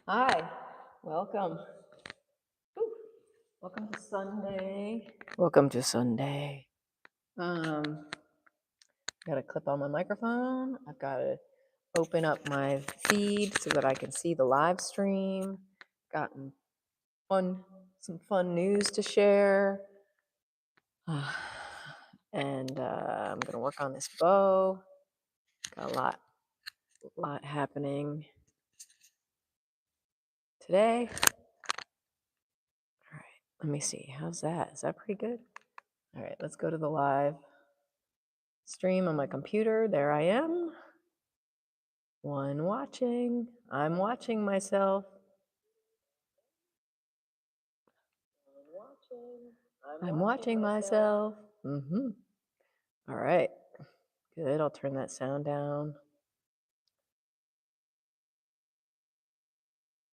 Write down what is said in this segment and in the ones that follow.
Hi, welcome. Ooh, welcome to Sunday. Welcome to Sunday. Got a clip on my microphone. I've got to open up my feed so that I can see the live stream. Gotten some fun news to share. And I'm gonna work on this bow. Got a lot happening today. All right, let me see. How's that? Is that pretty good? All right, let's go to the live stream on my computer. There I am. One watching. I'm watching myself. I'm watching myself. All right. Good. I'll turn that sound down.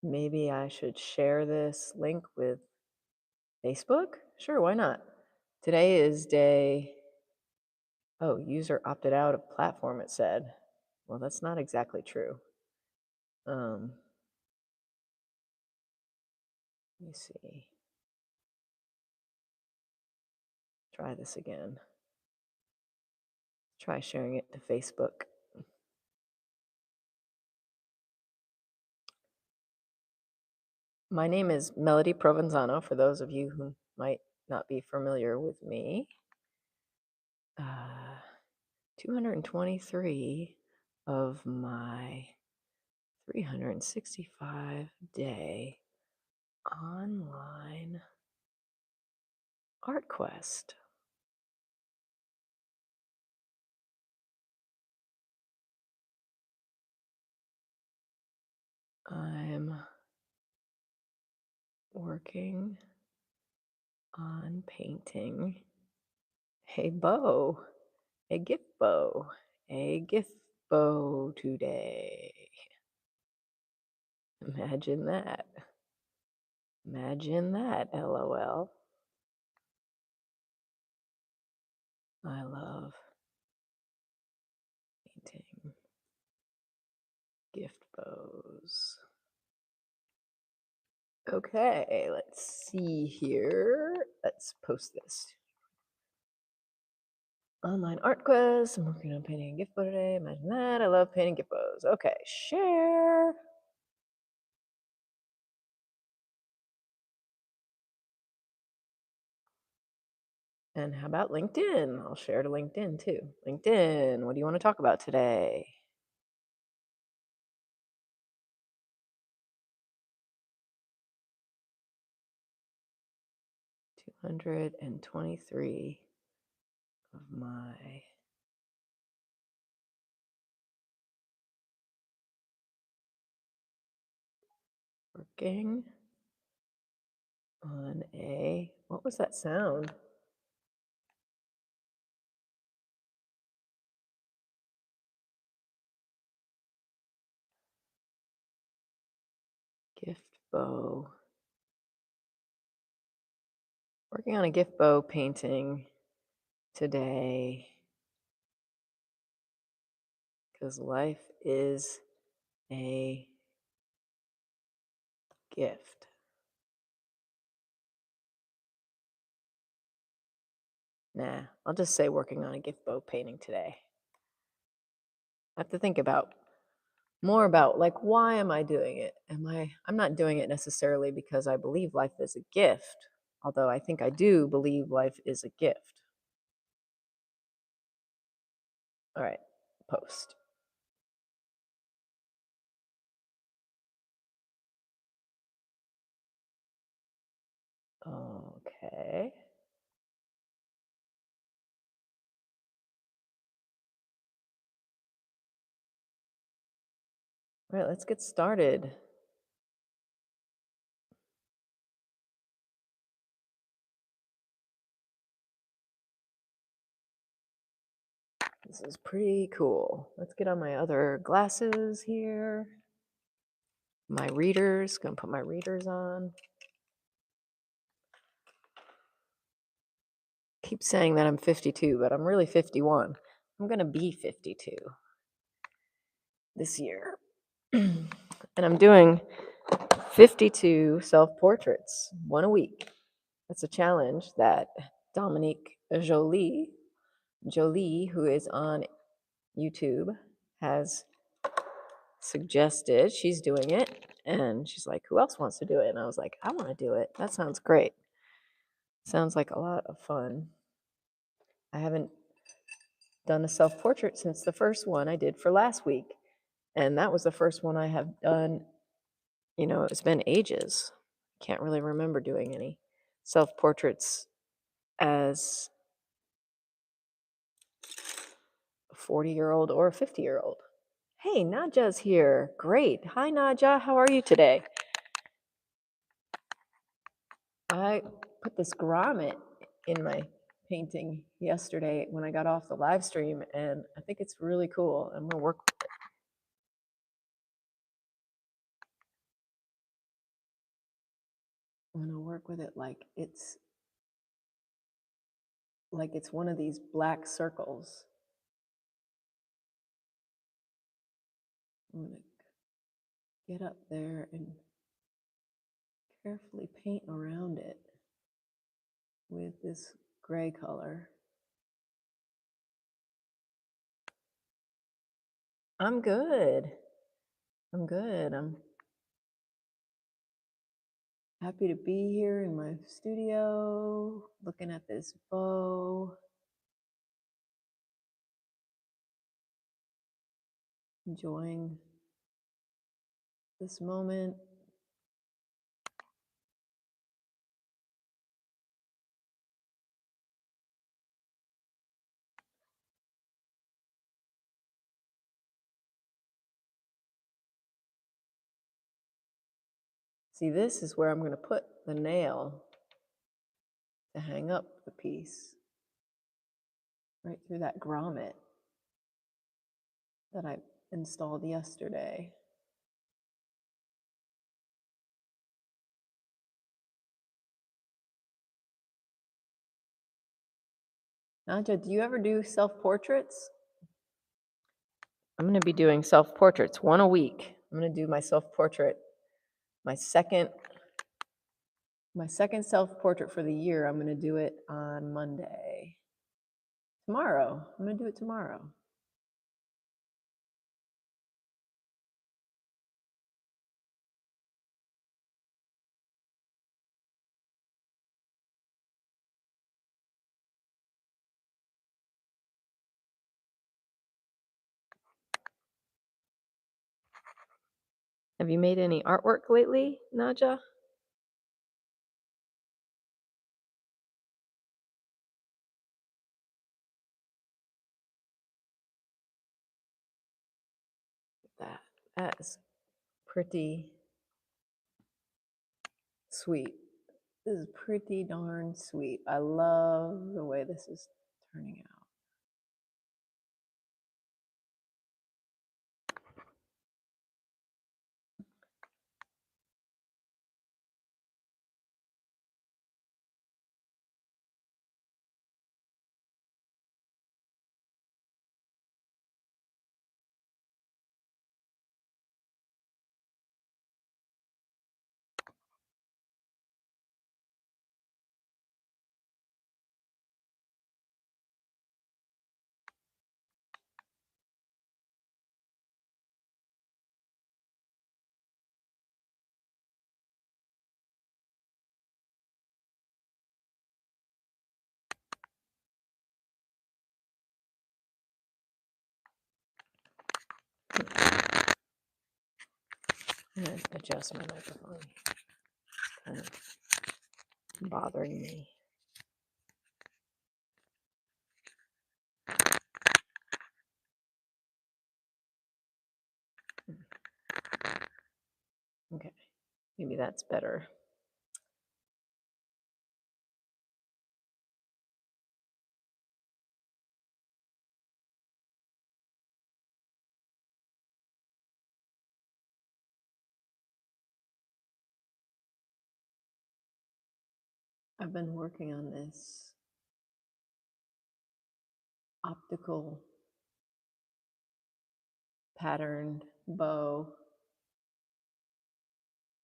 Maybe I should share this link with Facebook? Sure, why not? Today is day. Oh, user opted out of platform, it said. Well, that's not exactly true. Let me see. Try this again. Try sharing it to Facebook. My name is Melodie Provenzano, for those of you who might not be familiar with me. 223 of my 365-day online art quest. I'm working on painting a bow, a gift bow today. Imagine that. Imagine that, LOL. I love painting gift bows. Okay, let's see here. Let's post this. Online art quest. I'm working on painting a gift bow today. Imagine that. I love painting gift bows. Okay, share. And how about LinkedIn? I'll share to LinkedIn too. LinkedIn, what do you want to talk about today? 223 of my working on a, what was that sound? Gift bow. Working on a gift bow painting today because life is a gift. Nah, I'll just say working on a gift bow painting today. I have to think more about like, why am I doing it? I'm not doing it necessarily because I believe life is a gift, although I think I do believe life is a gift. All right, post. Okay. All right, let's get started. This is pretty cool. Let's get on my other glasses here. My readers, gonna put my readers on. Keep saying that I'm 52, but I'm really 51. I'm gonna be 52 this year. And I'm doing 52 self-portraits, one a week. That's a challenge that Dominique Jolie, who is on YouTube, has suggested. She's doing it, and she's like, who else wants to do it? And I was like, I want to do it. That sounds great. Sounds like a lot of fun. I haven't done a self-portrait since the first one I did for last week, and that was the first one I have done. It's been ages. Can't really remember doing any self-portraits as a 40-year-old or a 50-year-old. Hey, Nadja's here. Great. Hi, Nadja. How are you today? I put this grommet in my painting yesterday when I got off the live stream, and I think it's really cool. I'm going to work with it. I'm going to work with it like it's one of these black circles. I'm going to get up there and carefully paint around it with this gray color. I'm good. I'm happy to be here in my studio, looking at this bow, enjoying this moment. See, this is where I'm going to put the nail to hang up the piece, right through that grommet that I installed yesterday. Nadja, do you ever do self-portraits? I'm going to be doing self-portraits, one a week. I'm going to do my self-portrait, my second self-portrait for the year. I'm going to do it on Monday. Tomorrow. I'm going to do it tomorrow. Have you made any artwork lately, Nadja? That is pretty sweet. This is pretty darn sweet. I love the way this is turning out. I'm going to adjust my microphone. It's kind of bothering me. Okay, maybe that's better. I've been working on this optical patterned bow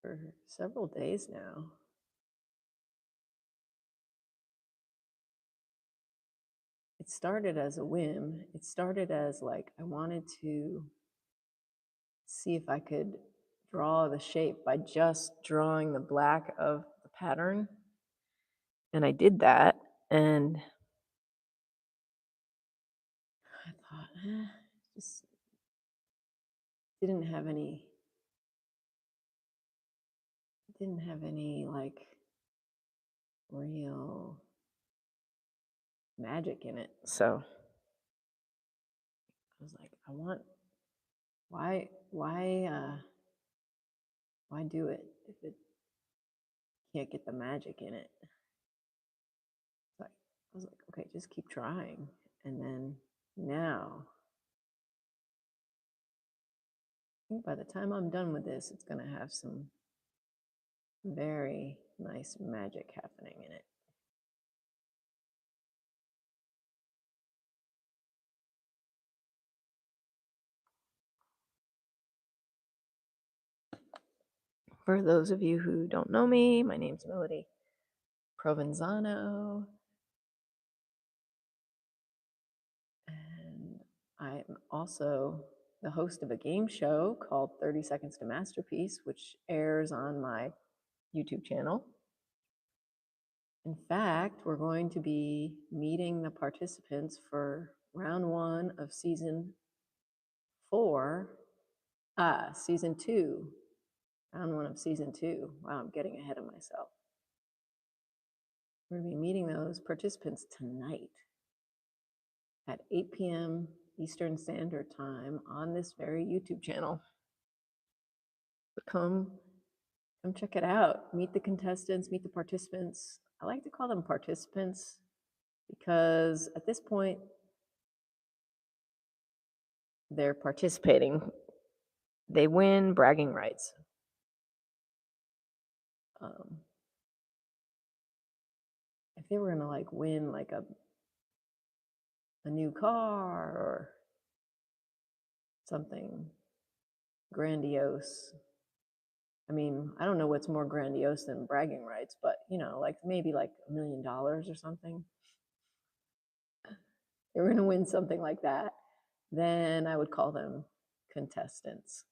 for several days now. It started as a whim. It started as like I wanted to see if I could draw the shape by just drawing the black of the pattern. And I did that, and I thought, just didn't have any, like real magic in it. So I was like, why do it if it can't get the magic in it? So I was like, okay, just keep trying. And then now, I think by the time I'm done with this, it's going to have some very nice magic happening in it. For those of you who don't know me, my name's Melodie Provenzano, and I'm also the host of a game show called 30 Seconds to Masterpiece, which airs on my YouTube channel. In fact, we're going to be meeting the participants for round 1 of season 4, season 2, round 1 of season 2. Wow, I'm getting ahead of myself. We're going to be meeting those participants tonight at 8 p.m. Eastern Standard Time on this very YouTube channel. But come check it out. Meet the contestants, meet the participants. I like to call them participants because at this point, they're participating. They win bragging rights. If they were going to like win like a new car or something grandiose, I mean, I don't know what's more grandiose than bragging rights, but you know, like maybe like $1 million or something. They were going to win something like that, then I would call them contestants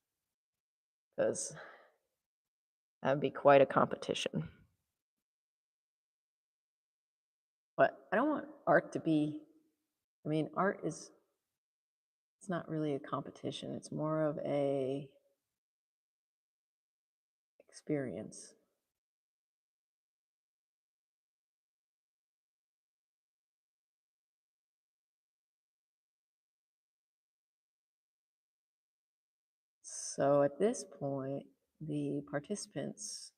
because that would be quite a competition. But I don't want art to be, I mean, art is, it's not really a competition. It's more of a experience. So at this point, the participants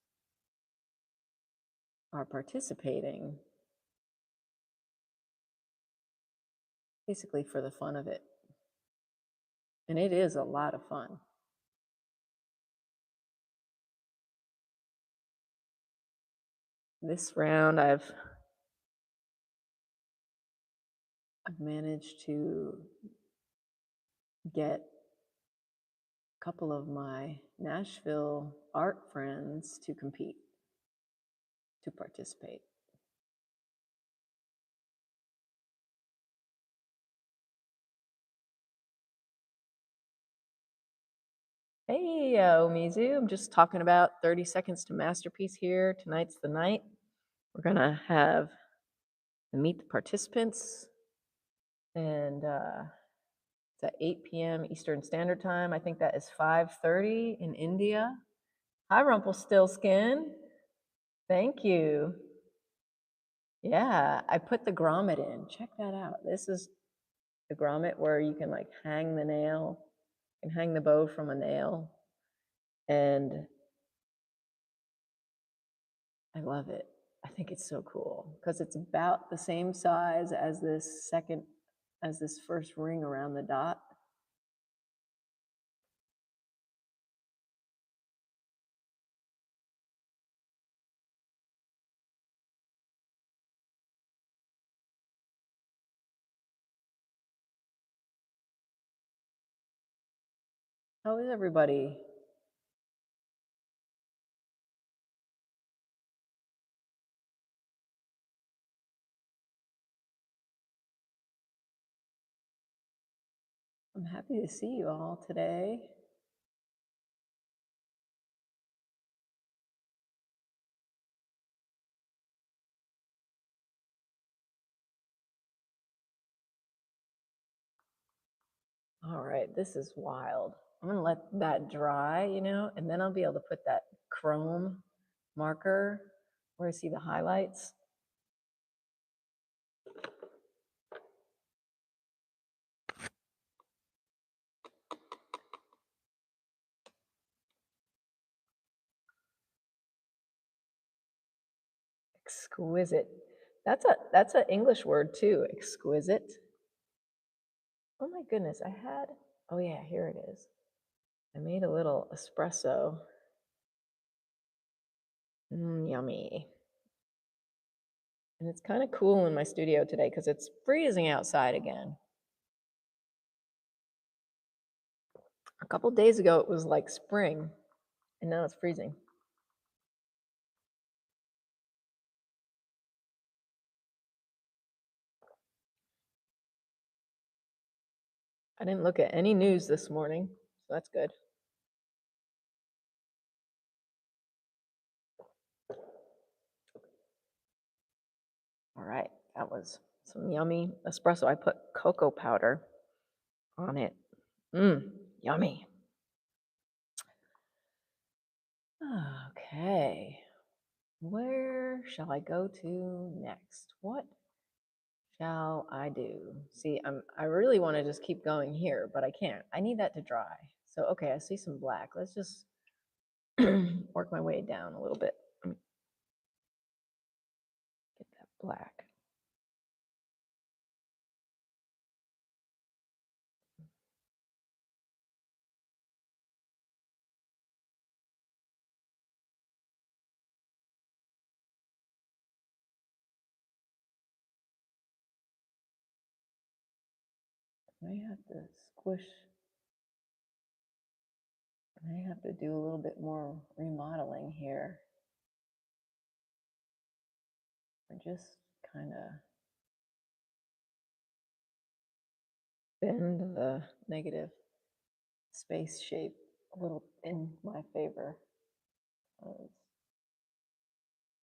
are participating basically for the fun of it. And it is a lot of fun. This round, I've managed to get a couple of my Nashville art friends to compete, to participate. Hey, Omizu, I'm just talking about 30 Seconds to Masterpiece here. Tonight's the night. We're gonna have meet the participants, and it's at 8 p.m. Eastern Standard Time. I think that is 5:30 in India. Hi, Rumpelstiltskin. Thank you. Yeah, I put the grommet in. Check that out. This is the grommet where you can like hang the nail, you can hang the bow from a nail. And I love it. I think it's so cool because it's about the same size as this first ring around the dot. How is everybody? I'm happy to see you all today. All right, this is wild. I'm gonna let that dry, and then I'll be able to put that chrome marker where I see the highlights. Exquisite. That's an English word too, exquisite. Oh my goodness, oh yeah, here it is. I made a little espresso. Yummy. And it's kind of cool in my studio today because it's freezing outside again. A couple days ago, it was like spring, and now it's freezing. I didn't look at any news this morning, so that's good. All right, that was some yummy espresso. I put cocoa powder on it. Yummy. Okay, where shall I go to next? What shall I do? See, I really want to just keep going here, but I can't. I need that to dry. So, okay, I see some black. Let's just work my way down a little bit. Let me get that black. I may have to squish. I may have to do a little bit more remodeling here. Or just kind of bend the negative space shape a little in my favor.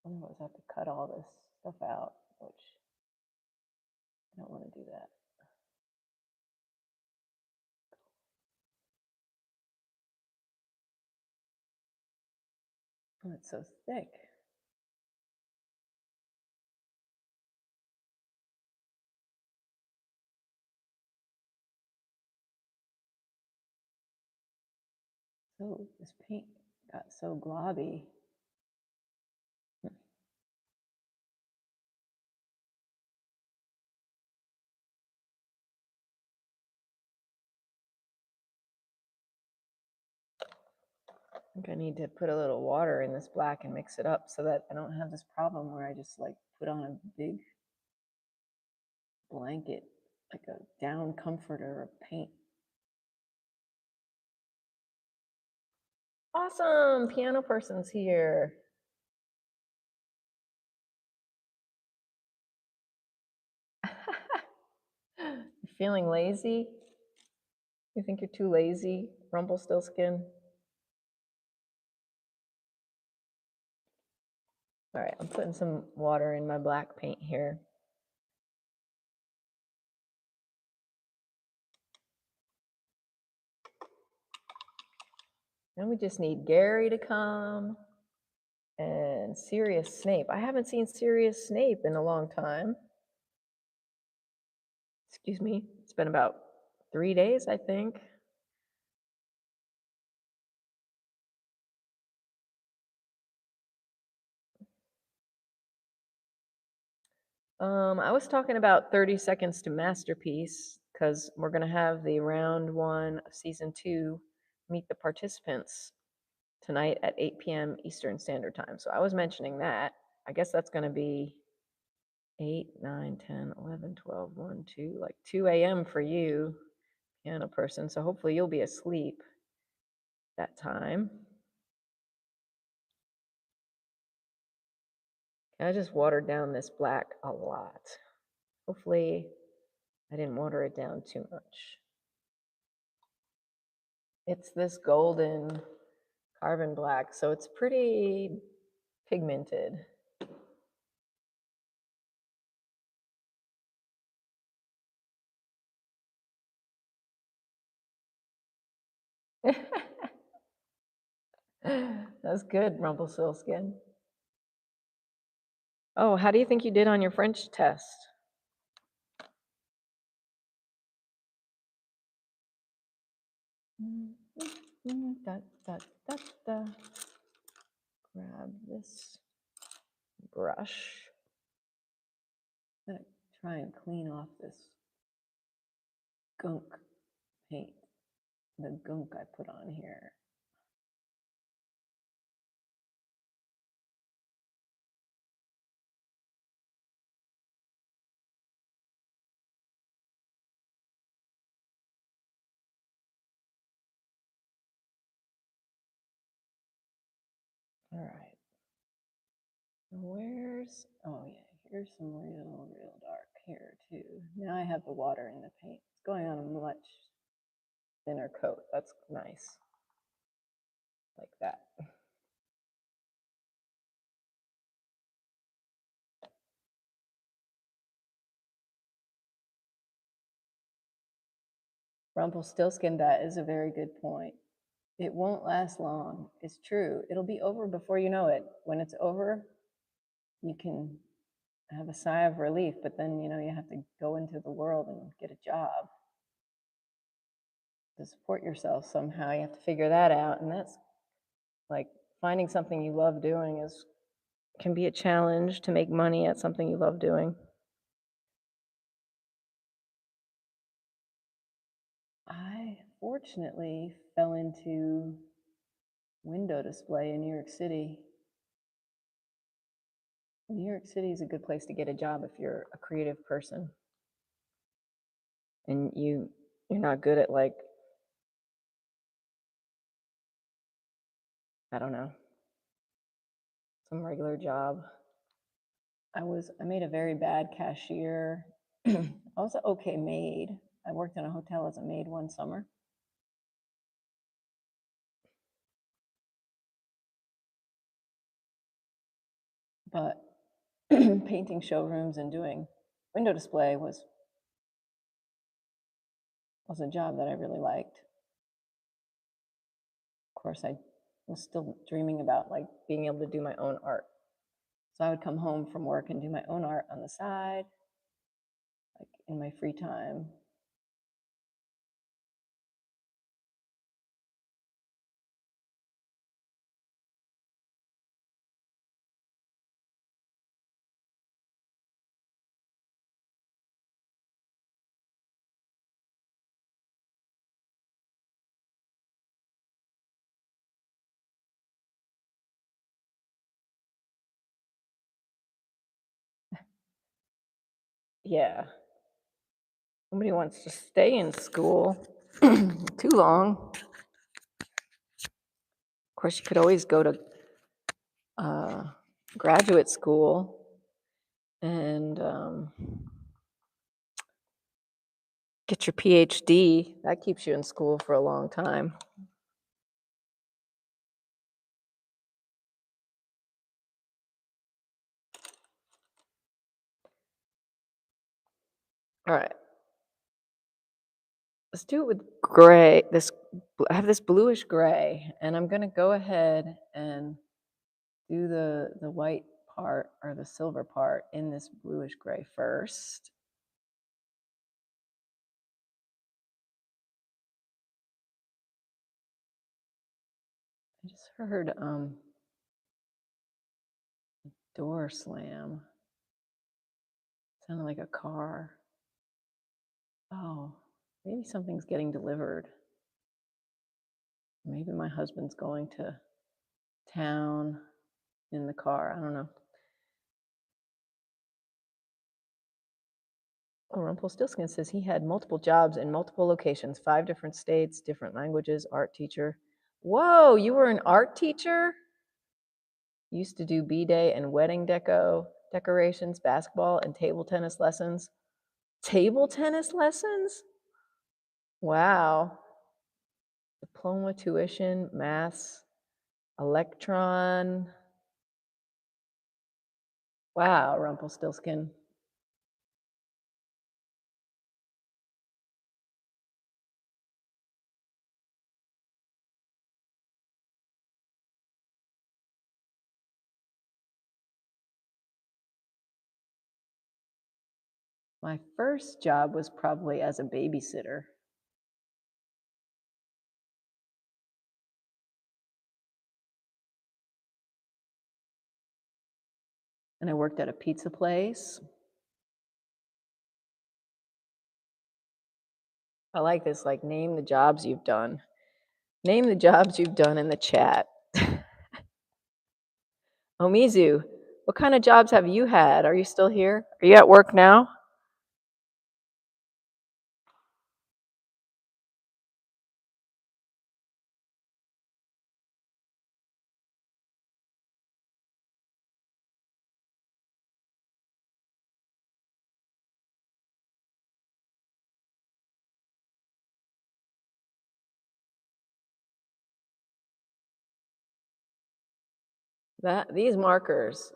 Otherwise, I have to cut all this stuff out, which I don't want to do that. Oh, it's so thick. So this paint got so globby. I think I need to put a little water in this black and mix it up so that I don't have this problem where I just like put on a big blanket, like a down comforter of paint. Awesome, piano person's here. You feeling lazy? You think you're too lazy, Rumpelstiltskin? All right, I'm putting some water in my black paint here. And we just need Gary to come and Sirius Snape. I haven't seen Sirius Snape in a long time. Excuse me. It's been about 3 days, I think. I was talking about 30 Seconds to Masterpiece because we're going to have the round 1 of season 2 meet the participants tonight at 8 p.m. Eastern Standard Time. So I was mentioning that. I guess that's going to be 8, 9, 10, 11, 12, 1, 2, like 2 a.m. for you, piano person. So hopefully you'll be asleep that time. I just watered down this black a lot. Hopefully I didn't water it down too much. It's this golden carbon black, so it's pretty pigmented. That's good, Rumpelstiltskin. Oh, how do you think you did on your French test? Da, da, da, da. Grab this brush. I'm gonna try and clean off this gunk paint, the gunk I put on here. All right. Oh yeah, here's some real dark here too. Now I have the water in the paint. It's going on a much thinner coat. That's nice. Like that. Rumpelstiltskin, that is a very good point. It won't last long. It's true. It'll be over before you know it. When it's over, you can have a sigh of relief, but then, you have to go into the world and get a job to support yourself somehow. You have to figure that out. And that's like finding something you love doing can be a challenge to make money at something you love doing. I fortunately fell into window display in New York City. New York City is a good place to get a job if you're a creative person and you're not good at, like, I don't know, some regular job. I made a very bad cashier. I was an okay maid. I worked in a hotel as a maid one summer. But painting showrooms and doing window display was a job that I really liked. Of course, I was still dreaming about like being able to do my own art. So I would come home from work and do my own art on the side, like in my free time. Yeah. Nobody wants to stay in school too long. Of course, you could always go to graduate school and get your PhD. That keeps you in school for a long time. All right. Let's do it with gray. I have this bluish gray, and I'm going to go ahead and do the white part or the silver part in this bluish gray first. I just heard door slam. Sounded like a car. Oh, maybe something's getting delivered. Maybe my husband's going to town in the car. I don't know. Oh, Rumpelstiltskin says he had multiple jobs in multiple locations, 5 different states, different languages, art teacher. Whoa, you were an art teacher? Used to do B-Day and wedding decorations, basketball, and table tennis lessons. Table tennis lessons? Wow. Diploma, tuition, mass, electron. Wow, Rumpelstiltskin. My first job was probably as a babysitter. And I worked at a pizza place. I like this, like, name the jobs you've done. Name the jobs you've done in the chat. Omizu, what kind of jobs have you had? Are you still here? Are you at work now? These markers,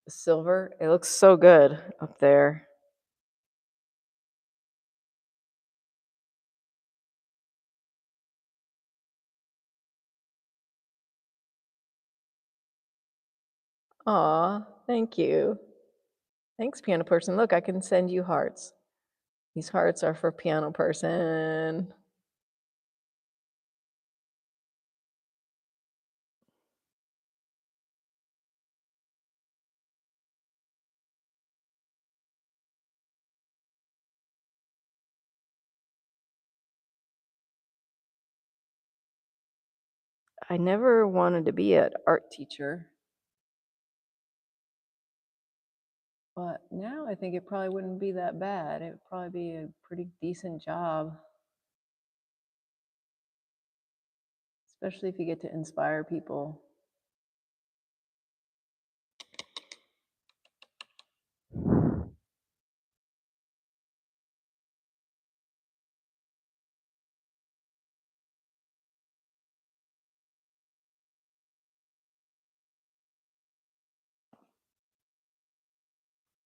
silver, it looks so good up there. Aw, thank you. Thanks, piano person. Look, I can send you hearts. These hearts are for piano person. I never wanted to be an art teacher, but now I think it probably wouldn't be that bad. It would probably be a pretty decent job, especially if you get to inspire people.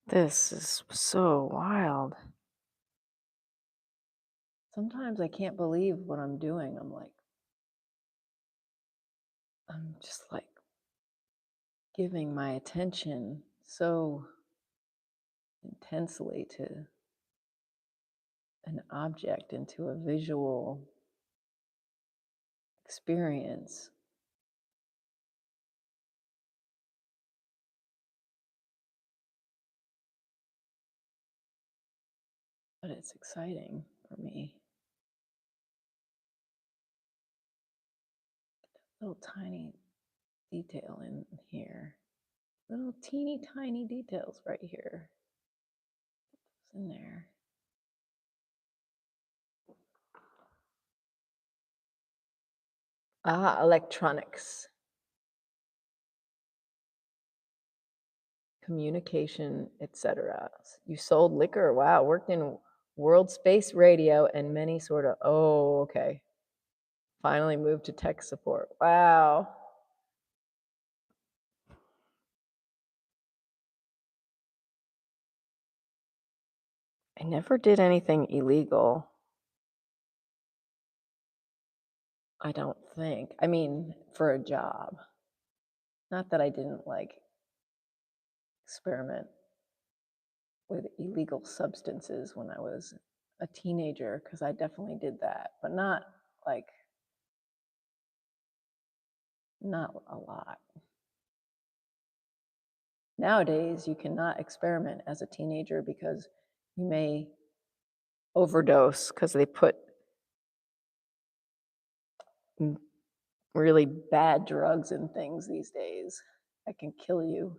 This is so wild. Sometimes I can't believe what I'm doing. I'm just like giving my attention so intensely to an object and to a visual experience. But it's exciting for me. Little tiny detail in here. Little teeny tiny details right here. It's in there. Ah, electronics. Communication, etc. You sold liquor. Wow, worked in World Space Radio and many sort of. Oh, okay. Finally moved to tech support. Wow. I never did anything illegal. I don't think. I mean, for a job. Not that I didn't like experiment with illegal substances when I was a teenager, because I definitely did that, but not like, not a lot. Nowadays, you cannot experiment as a teenager because you may overdose because they put really bad drugs in things these days that can kill you.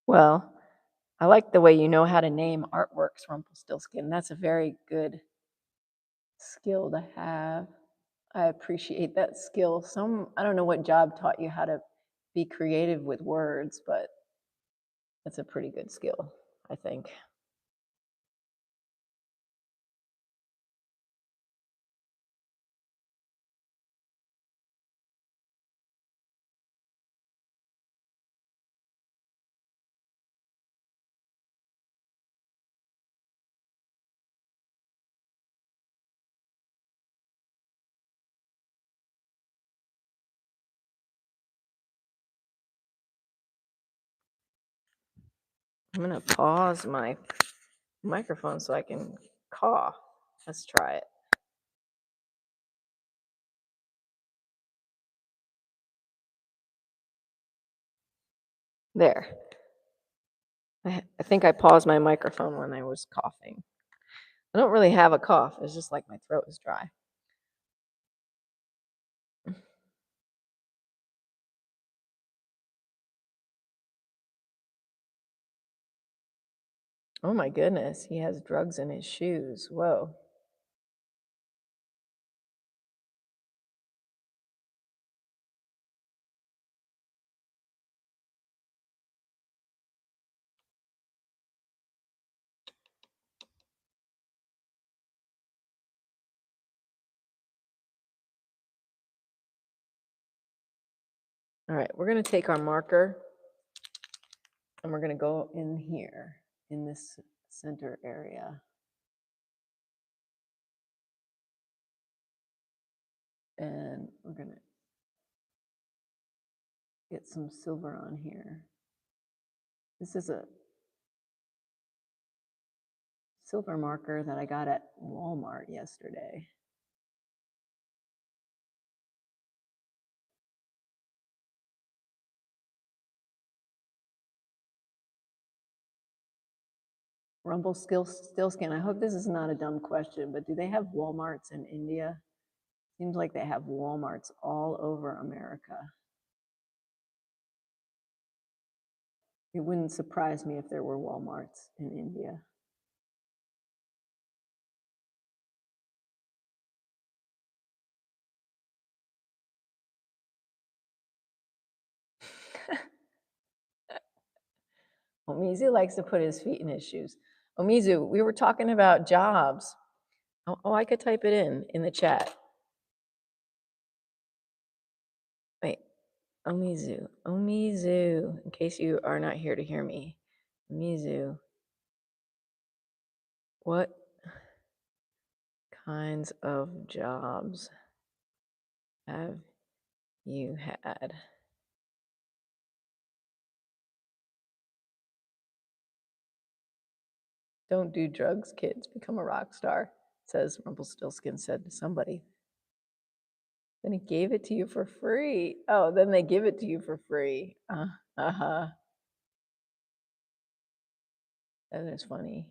Well, I like the way you know how to name artworks, Rumpelstiltskin. That's a very good skill to have. I appreciate that skill. I don't know what job taught you how to be creative with words, but that's a pretty good skill, I think. I'm gonna pause my microphone so I can cough. Let's try it. There. I think I paused my microphone when I was coughing. I don't really have a cough. It's just like my throat is dry. Oh my goodness, he has drugs in his shoes. Whoa. All right, we're going to take our marker and we're going to go in here in this center area. And we're going to get some silver on here. This is a silver marker that I got at Walmart yesterday. Rumpelstiltskin. I hope this is not a dumb question, but do they have Walmarts in India? Seems like they have Walmarts all over America. It wouldn't surprise me if there were Walmarts in India. Omizu likes to put his feet in his shoes. Omizu, we were talking about jobs. Oh, I could type it in the chat. Wait, Omizu, in case you are not here to hear me. Omizu, what kinds of jobs have you had? Don't do drugs, kids. Become a rock star, says Rumpelstiltskin said to somebody. Then he gave it to you for free. Oh, then they give it to you for free. Uh-huh. That is funny.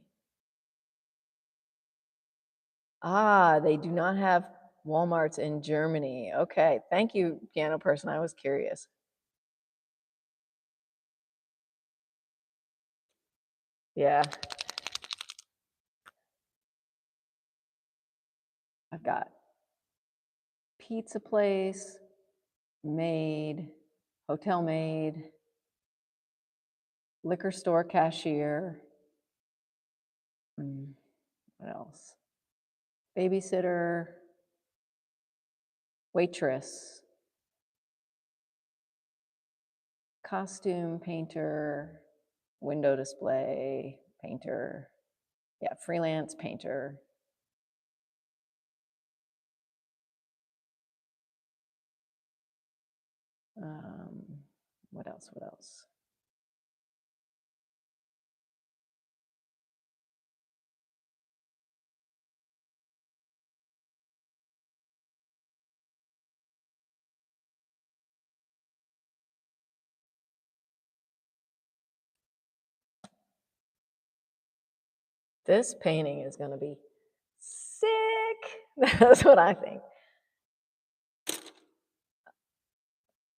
Ah, they do not have Walmarts in Germany. Okay, thank you, piano person. I was curious. Yeah. I've got pizza place, maid, hotel maid, liquor store cashier. What else? Babysitter, waitress, costume painter, window display painter. Yeah, freelance painter. What else? What else? This painting is going to be sick. That's what I think.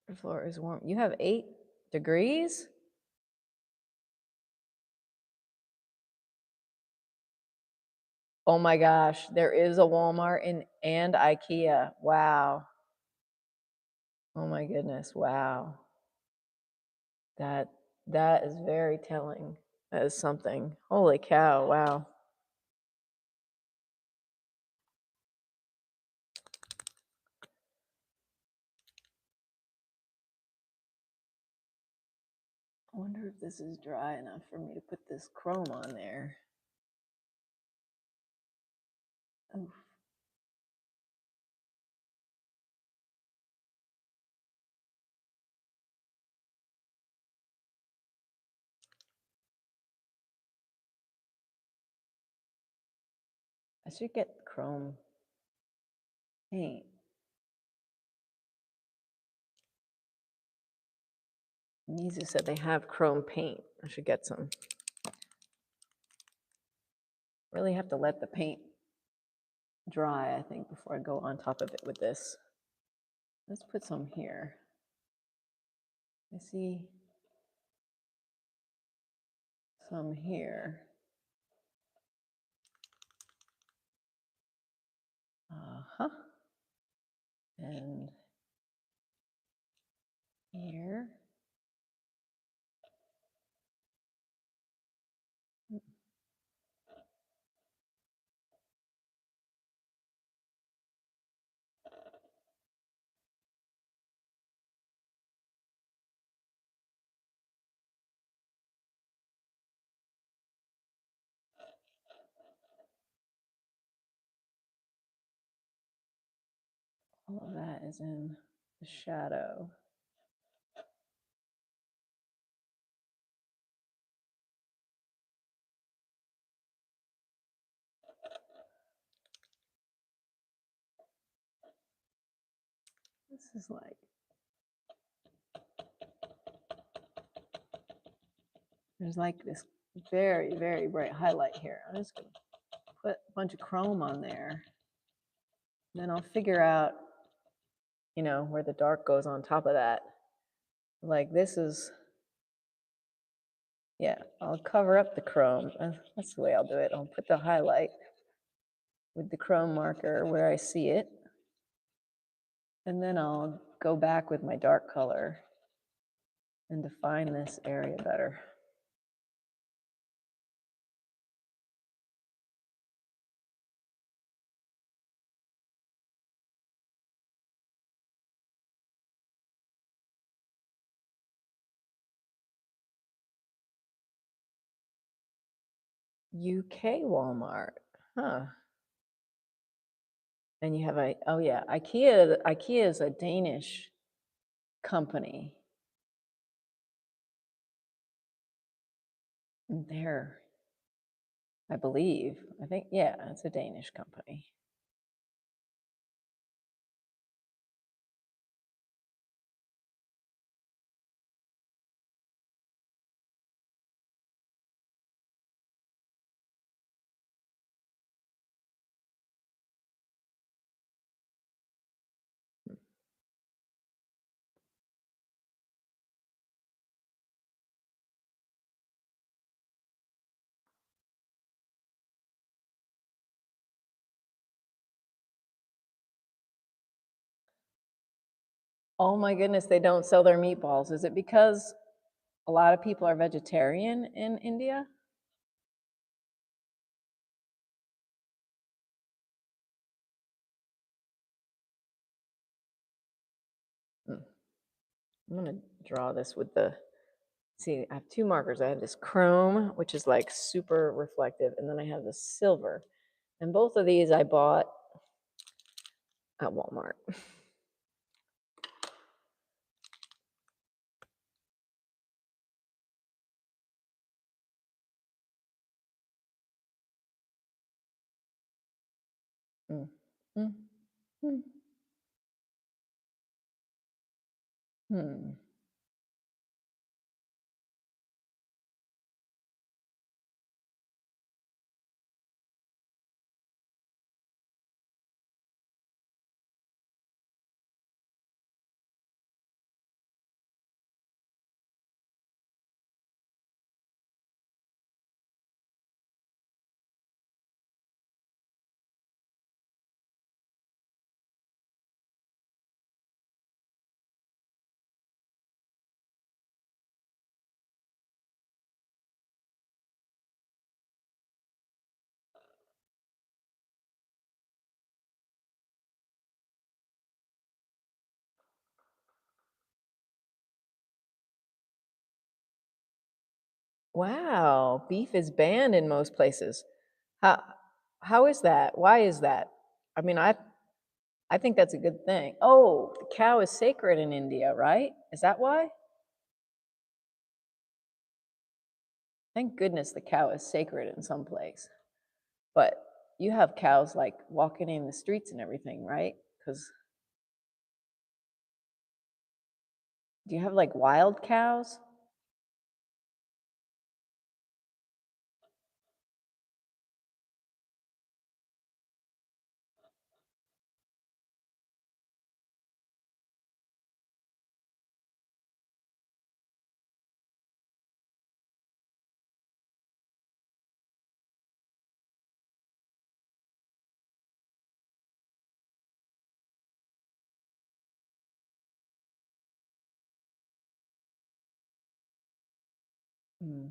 The floor is warm. You have 8 degrees? Oh my gosh, there is a Walmart and IKEA. Wow. Oh my goodness. Wow. That that is very telling. That is something. Holy cow. Wow. I wonder if this is dry enough for me to put this chrome on there. Oof. I should get chrome paint. Mizu said they have chrome paint. I should get some. Really have to let the paint dry, I think, before I go on top of it with this. Let's put some here. I see some here. Uh-huh. And here. All of that is in the shadow. This is like, there's like this very, very bright highlight here. I'm just gonna put a bunch of chrome on there. Then I'll figure out, you know, where the dark goes on top of that. Like this is, yeah, I'll cover up the chrome. That's the way I'll do it. I'll put the highlight with the chrome marker where I see it. And then I'll go back with my dark color and define this area better. UK Walmart, huh? And you have a, oh yeah, IKEA is a Danish company. They're, I believe, I think, yeah, it's a Danish company. Oh my goodness, they don't sell their meatballs. Is it because a lot of people are vegetarian in India? Hmm. I'm gonna draw this with the, see, I have two markers. I have this chrome, which is like super reflective, and then I have the silver. And both of these I bought at Walmart. Mm. Mm. Mm. Hmm. Wow, beef is banned in most places. How how is that? Why is that? I mean, I think that's a good thing. Oh, the cow is sacred in India, right? Is that why? Thank goodness the cow is sacred in some place. But you have cows like walking in the streets and everything, right? Because do you have like wild cows? Hmm.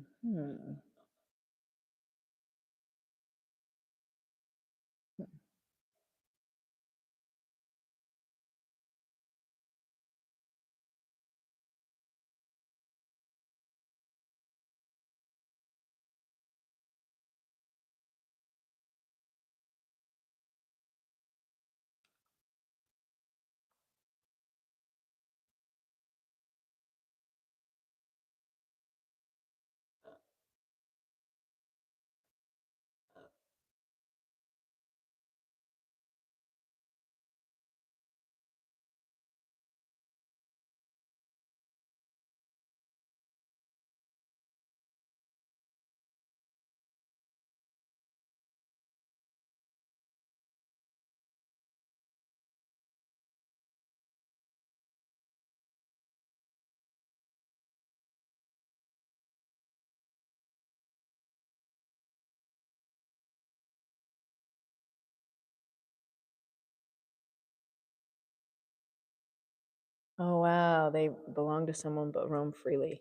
Oh wow, they belong to someone but roam freely,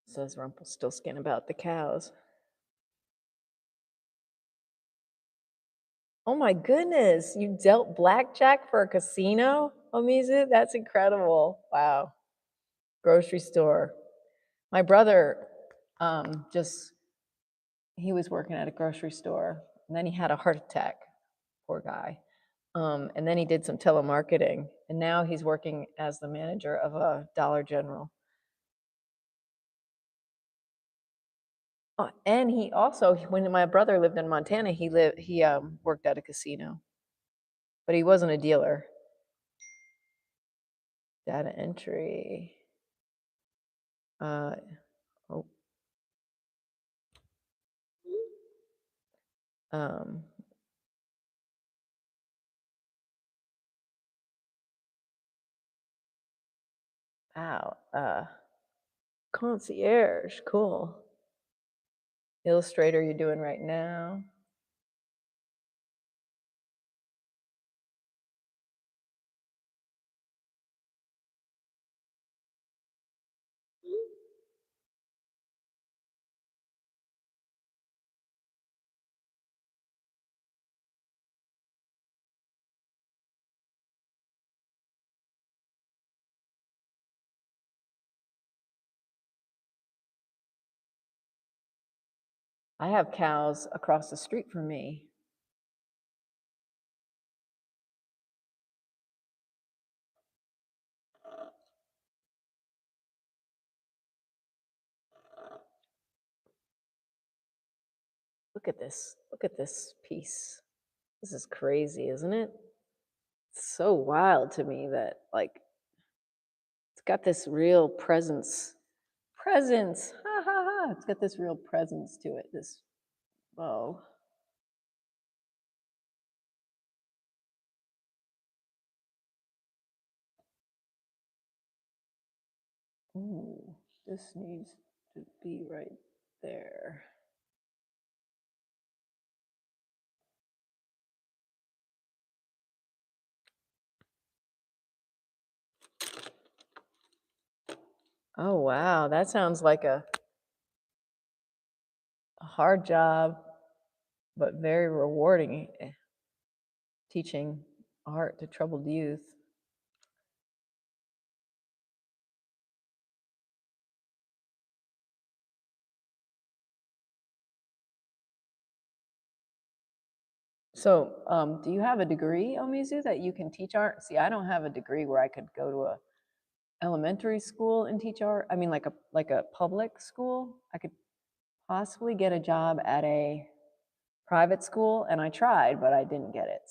says Rumpelstiltskin about the cows. Oh my goodness, you dealt blackjack for a casino, Omizu? That's incredible. Wow. Grocery store. My brother just he was working at a grocery store and then he had a heart attack. Poor guy. And then he did some telemarketing and now he's working as the manager of a Dollar General. And he also, when my brother lived in Montana, he worked at a casino, but he wasn't a dealer. Data entry. Uh, oh, um, wow. Concierge, cool. Illustrator, you're doing right now. I have cows across the street from me. Look at this. Look at this piece. This is crazy, isn't it? It's so wild to me that like it's got this real presence. Presence. Ha ha ha. It's got this real presence to it. This bow. Ooh, this needs to be right there. Oh wow, that sounds like a hard job, but very rewarding, teaching art to troubled youth. So, do you have a degree, Omizu, that you can teach art? See, I don't have a degree where I could go to a elementary school and teach art. I mean, like a public school. I could possibly get a job at a private school, and I tried, but I didn't get it.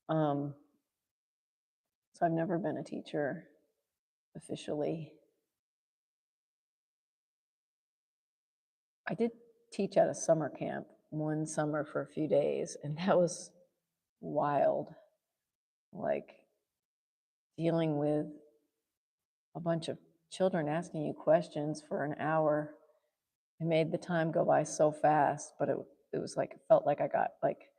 Um, so I've never been a teacher officially. I did teach at a summer camp one summer for a few days, and that was wild. Like dealing with a bunch of children asking you questions for an hour. It made the time go by so fast, but it was like, it felt like I got like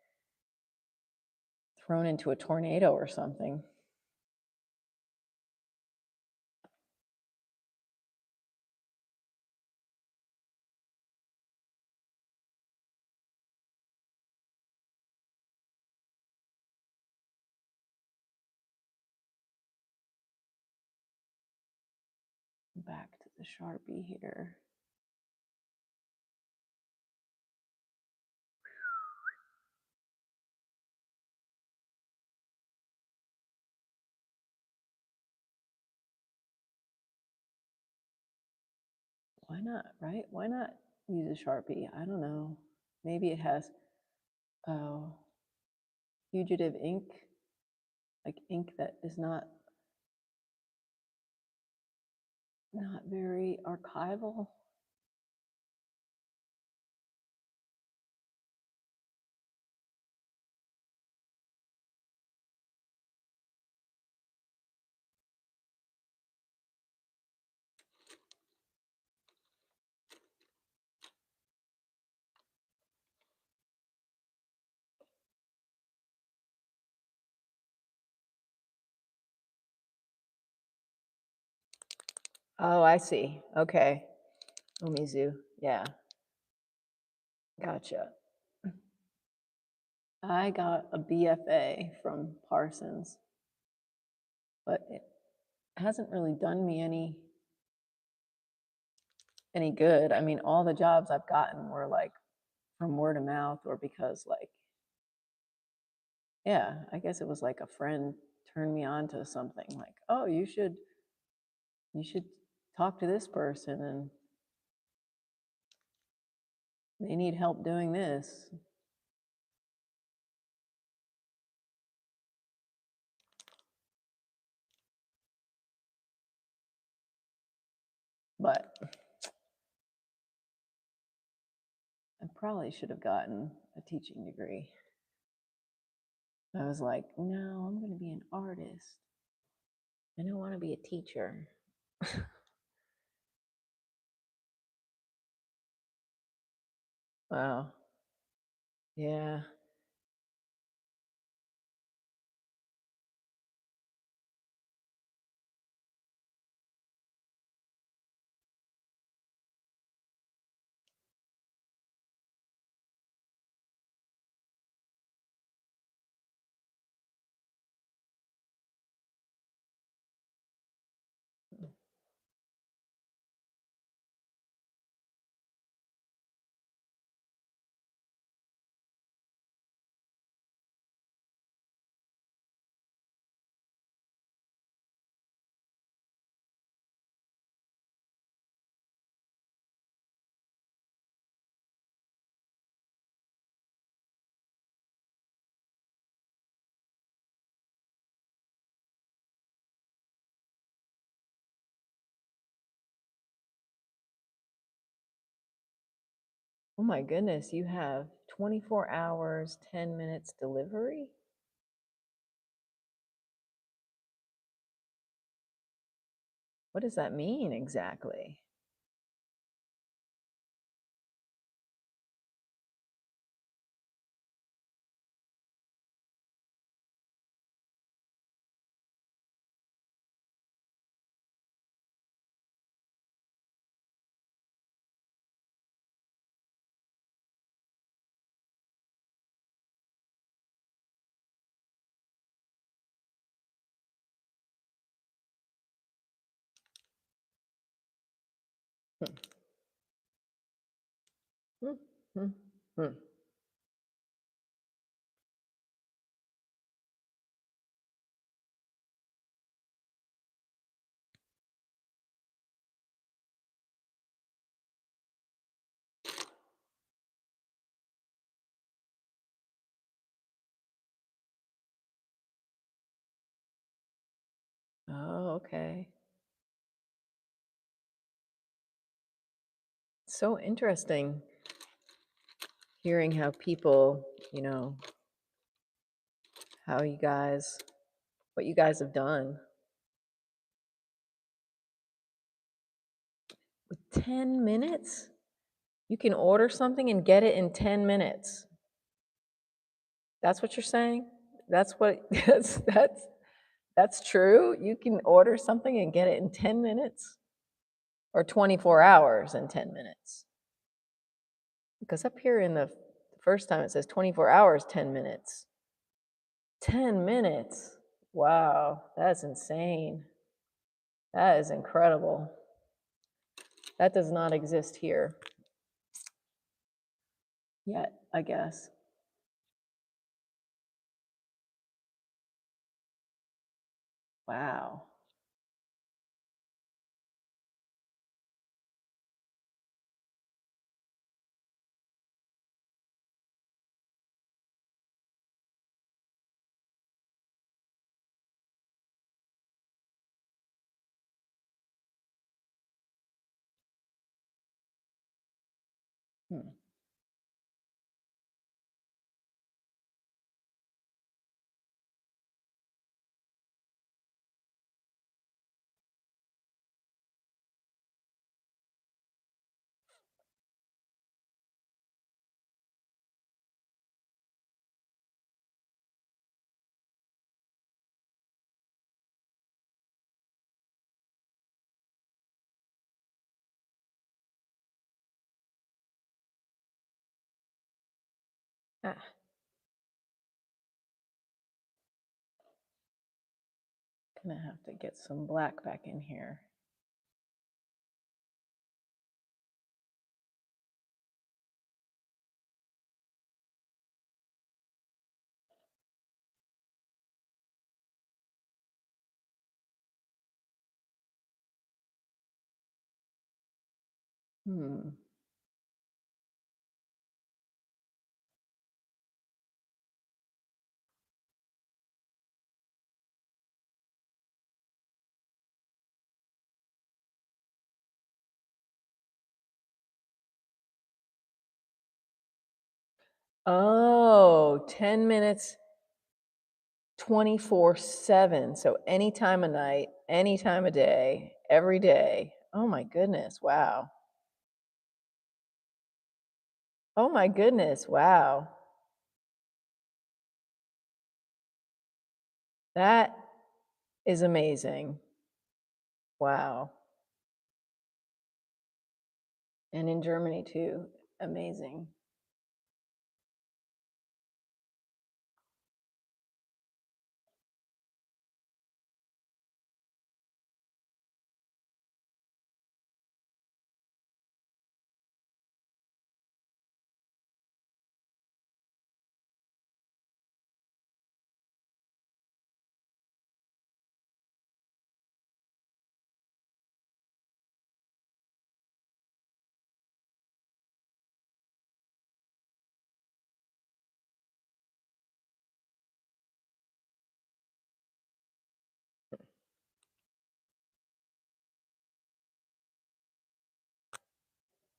thrown into a tornado or something. Back to the Sharpie here. Why not, right? Why not use a Sharpie? I don't know. Maybe it has fugitive ink, like ink that is not very archival. Oh, I see. Okay. Omizu. Yeah. Gotcha. I got a BFA from Parsons, but it hasn't really done me any good. I mean, all the jobs I've gotten were like from word of mouth or because like, yeah, I guess it was like a friend turned me on to something like, oh, you should talk to this person and they need help doing this. But I probably should have gotten a teaching degree. I was like, no, I'm going to be an artist. I don't want to be a teacher. Wow. Yeah. Oh my goodness, you have 24 hours, 10 minutes delivery? What does that mean exactly? Hmm, hmm, hmm, hmm. Oh, okay. So interesting hearing how people, you know, how you guys, what you guys have done with 10 minutes. You can order something and get it in 10 minutes. That's what you're saying? That's what that's true? You can order something and get it in 10 minutes or 24 hours and 10 minutes? Because up here in the first time it says 24 hours, 10 minutes. 10 minutes. Wow, that's insane. That is incredible. That does not exist here yet, I guess. Wow. Hmm. Ah, gonna have to get some black back in here. Hmm. Oh, 10 minutes 24/7. So any time of night, any time of day, every day. Oh my goodness. Wow. Oh my goodness. Wow. That is amazing. Wow. And in Germany too. Amazing.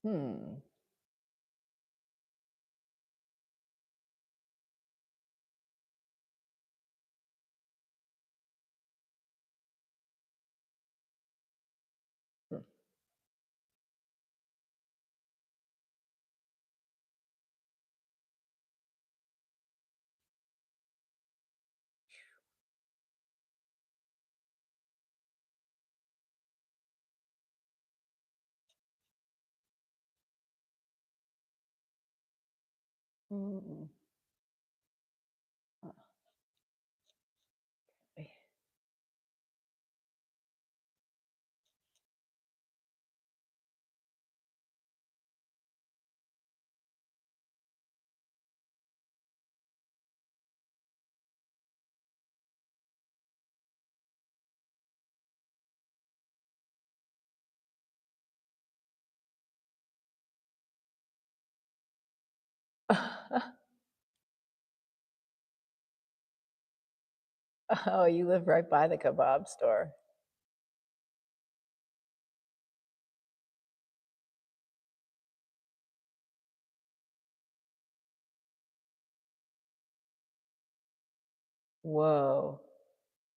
Hmm. Hmm. Mm. Oh, you live right by the kebab store. Whoa.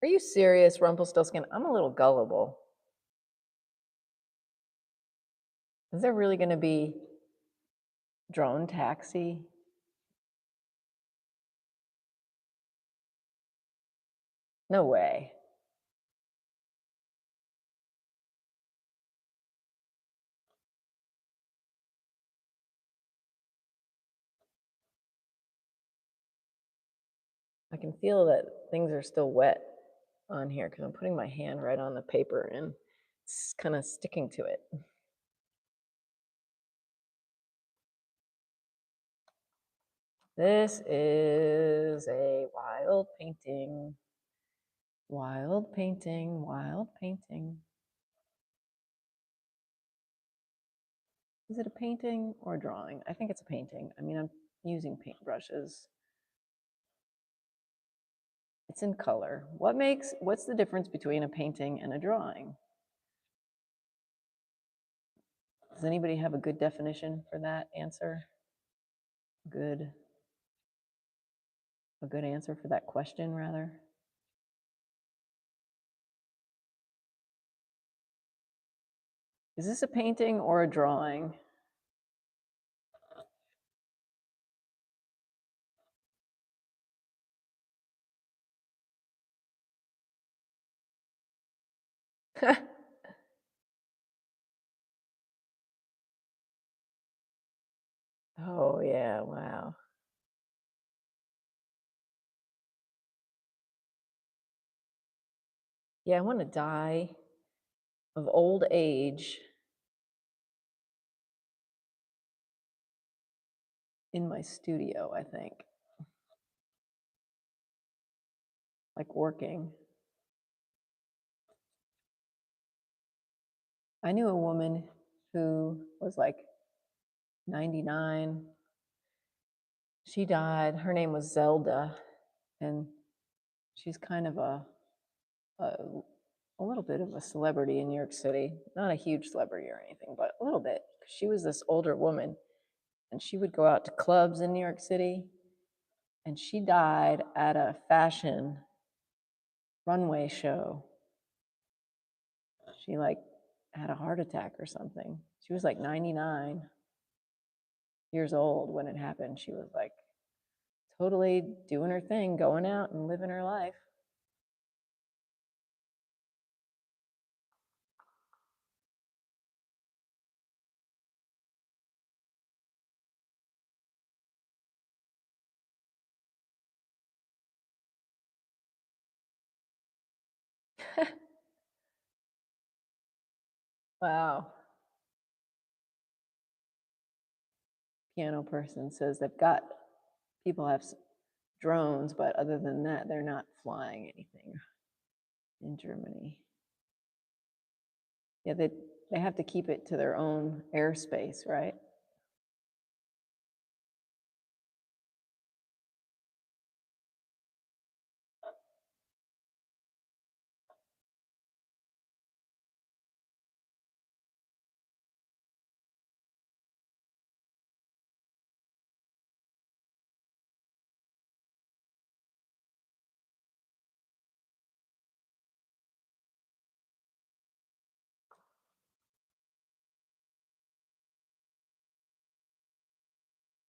Are you serious, Rumpelstiltskin? I'm a little gullible. Is there really going to be drone taxi? No way. I can feel that things are still wet on here because I'm putting my hand right on the paper and it's kind of sticking to it. This is a wild painting. Wild painting, wild painting. Is it a painting or a drawing? I think it's a painting. I mean, I'm using paintbrushes. It's in color. What's the difference between a painting and a drawing? Does anybody have a good definition for that answer? A good answer for that question, rather? Is this a painting or a drawing? Oh, yeah, wow. Yeah, I want to die of old age in my studio, I think. Like working. I knew a woman who was like 99. She died. Her name was Zelda, and she's kind of a, a little bit of a celebrity in New York City. Not a huge celebrity or anything, but a little bit. She was this older woman, and she would go out to clubs in New York City, and she died at a fashion runway show. She like had a heart attack or something. She was like 99 years old when it happened. She was like totally doing her thing, going out and living her life. Wow. Piano person says they've got people have drones, but other than that, they're not flying anything in Germany. Yeah, they have to keep it to their own airspace, right?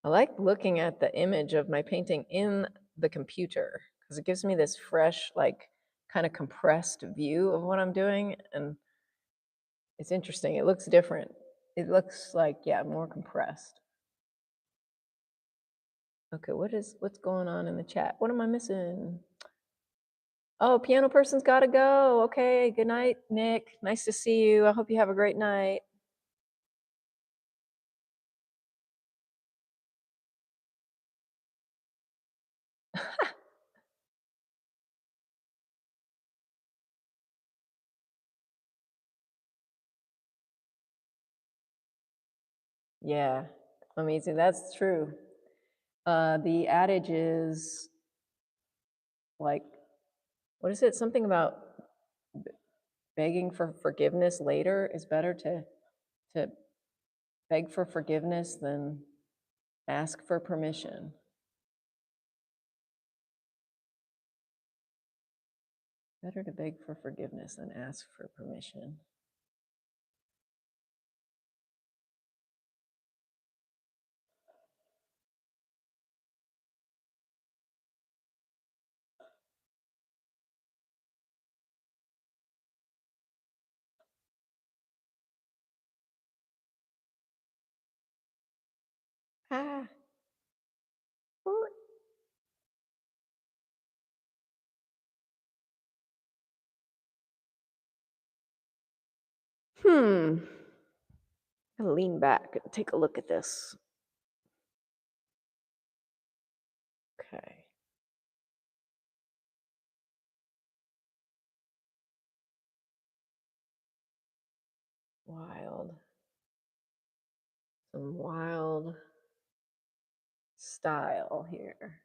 I like looking at the image of my painting in the computer because it gives me this fresh, like kind of compressed view of what I'm doing. And it's interesting. It looks different. It looks like, yeah, more compressed. Okay, what's going on in the chat? What am I missing? Oh, piano person's got to go. Okay, good night, Nick. Nice to see you. I hope you have a great night. Yeah, amazing. That's true. The adage is like, what is it? Something about begging for forgiveness later is better to beg for forgiveness than ask for permission. Better to beg for forgiveness than ask for permission. Ah. Hmm. I'm gonna lean back and take a look at this. Okay. Wild. Some wild style here.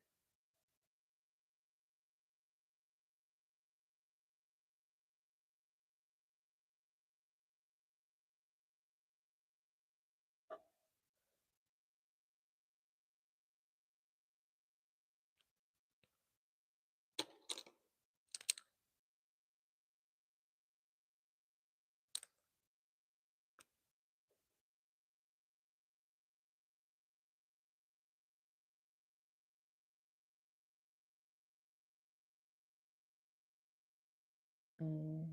Mm.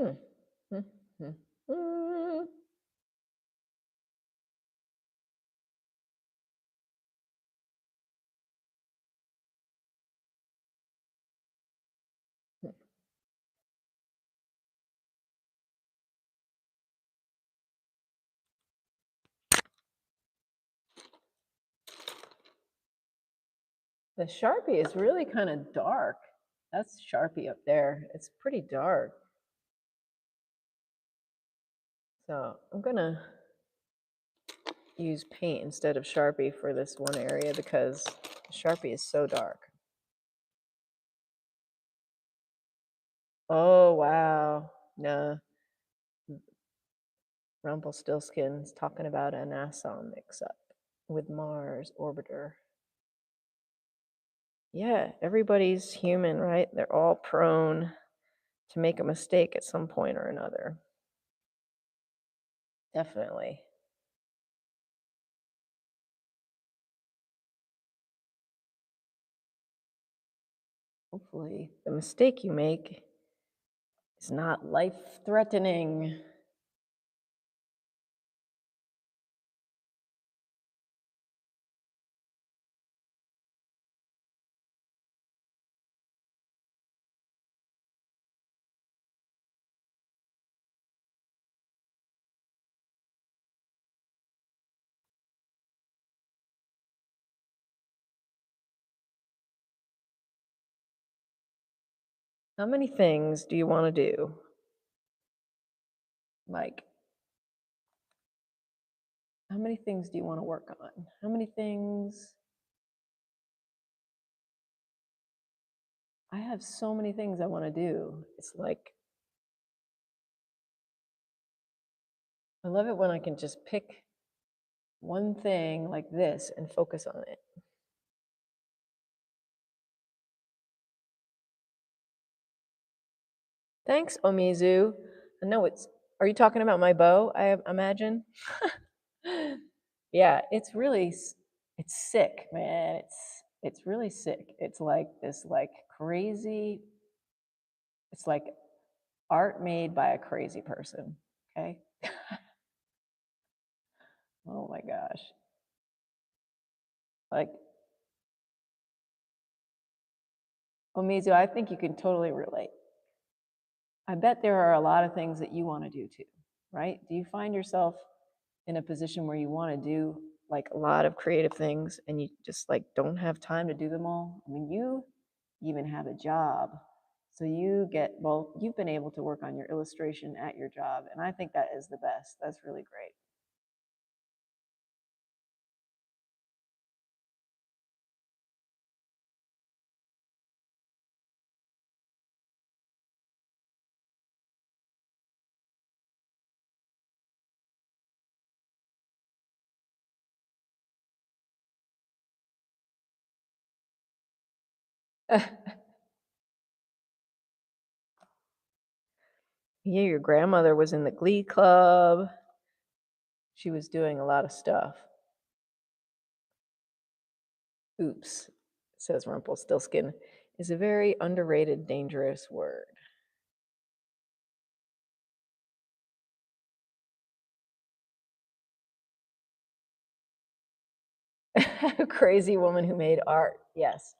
Hmm. Hmm. Hmm. Hmm. The Sharpie is really kind of dark. That's Sharpie up there. It's pretty dark. So I'm gonna use paint instead of Sharpie for this one area because Sharpie is so dark. Oh, wow. Nah. Rumpelstiltskin's talking about a NASA mix-up with Mars orbiter. Yeah, everybody's human, right? They're all prone to make a mistake at some point or another. Definitely. Hopefully, the mistake you make is not life-threatening. How many things do you want to do? Like, how many things do you want to work on? How many things? I have so many things I want to do. It's like, I love it when I can just pick one thing like this and focus on it. Thanks, Omizu. I know it's Are you talking about my bow, I imagine? Yeah, it's sick, man. It's really sick. It's like this like crazy, it's like art made by a crazy person, okay? Oh my gosh. Like, Omizu, I think you can totally relate. I bet there are a lot of things that you want to do too, right? Do you find yourself in a position where you want to do like a lot of creative things and you just like don't have time to do them all? I mean, you even have a job. So you get, well, you've been able to work on your illustration at your job. And I think that is the best. That's really great. Yeah, your grandmother was in the Glee Club. She was doing a lot of stuff. Oops, says Rumpelstiltskin, is a very underrated, dangerous word. A crazy woman who made art. Yes.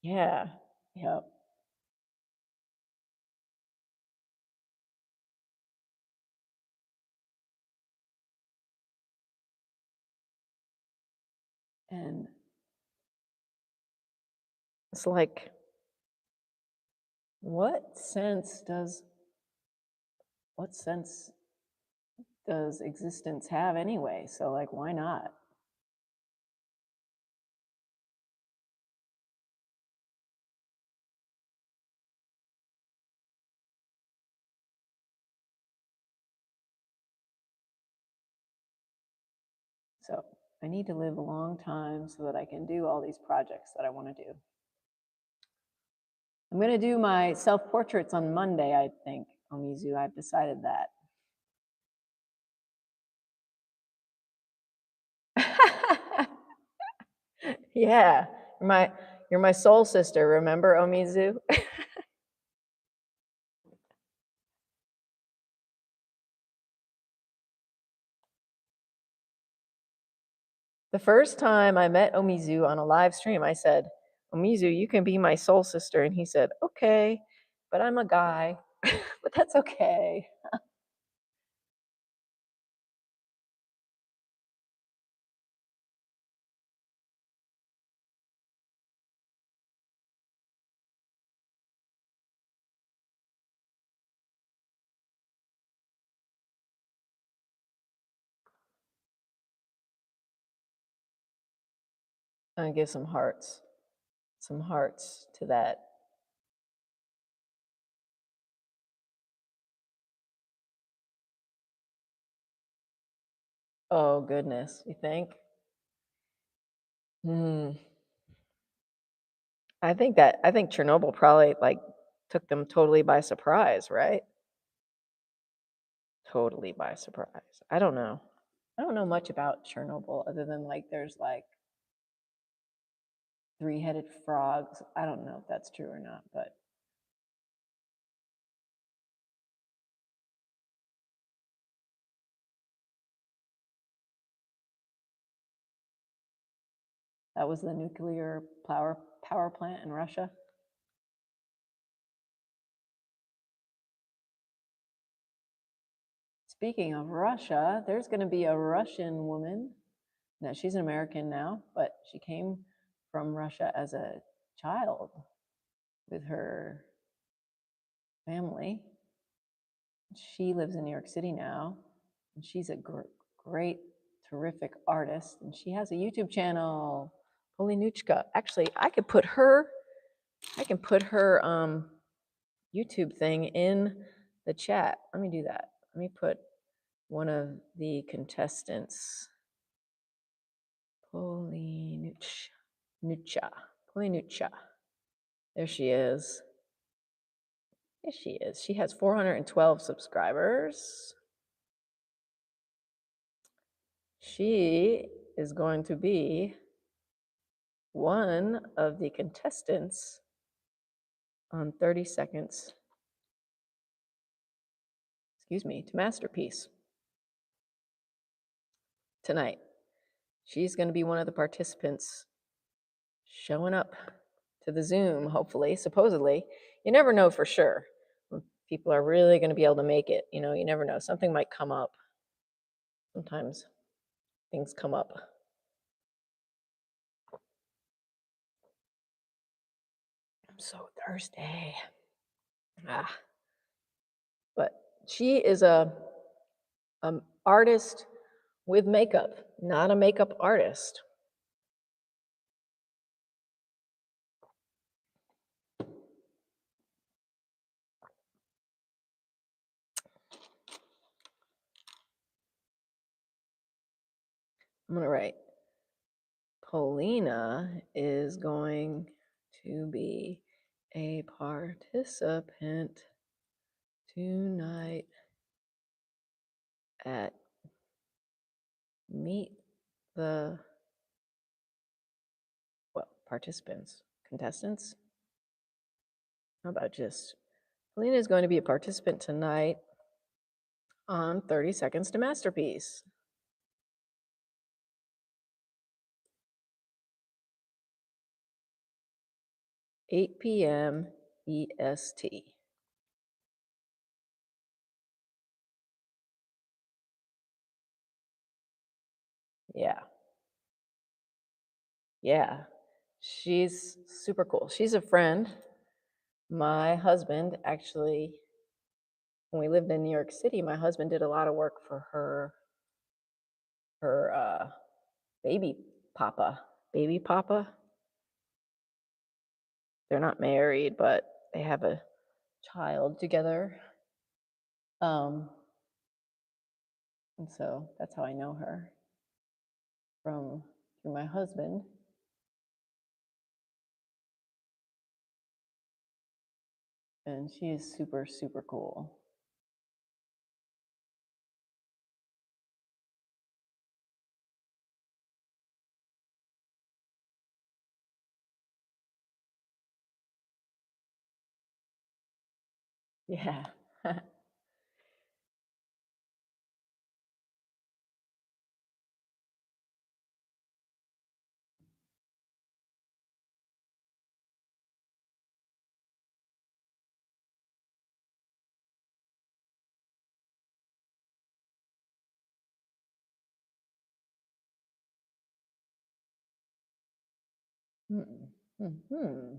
Yeah. Yep. And it's like, what sense does what sense does existence have anyway? So like, why not? So I need to live a long time so that I can do all these projects that I want to do. I'm going to do my self-portraits on Monday, I think, Omizu. I've decided that. Yeah, you're my soul sister, remember, Omizu? The first time I met Omizu on a live stream, I said, Omizu, you can be my soul sister. And he said, okay, but I'm a guy, but that's okay. I give some hearts to that. Oh, goodness, you think? Hmm. I think Chernobyl probably like took them totally by surprise, right? Totally by surprise. I don't know. I don't know much about Chernobyl other than like there's like three-headed frogs. I don't know if that's true or not, but that was the nuclear power plant in Russia. Speaking of Russia, there's going to be a Russian woman. No, she's an American now, but she came from Russia as a child with her family. She lives in New York City now, and she's a great, terrific artist, and she has a YouTube channel, Polinuchka. Actually, I can put her YouTube thing in the chat. Let me do that. Let me put one of the contestants, Polinucha. Polinucha. There she is. Yes, she is. She has 412 subscribers. She is going to be one of the contestants on 30 Seconds, excuse me, to Masterpiece tonight. She's going to be one of the participants showing up to the Zoom, hopefully, supposedly. You never know for sure when people are really going to be able to make it. You know, you never know. Something might come up. Sometimes things come up. I'm so thirsty. Ah. But she is a artist with makeup, not a makeup artist. I'm gonna write, Paulina is going to be a participant tonight at Meet the, well, participants, contestants? How about just, Paulina is going to be a participant tonight on 30 Seconds to Masterpiece. 8 p.m. EST. Yeah. Yeah. She's super cool. She's a friend. My husband actually, when we lived in New York City, my husband did a lot of work for her baby papa. Baby papa. They're not married, but they have a child together. And so that's how I know her from through my husband. And she is super, super cool. Yeah. Mm-hmm.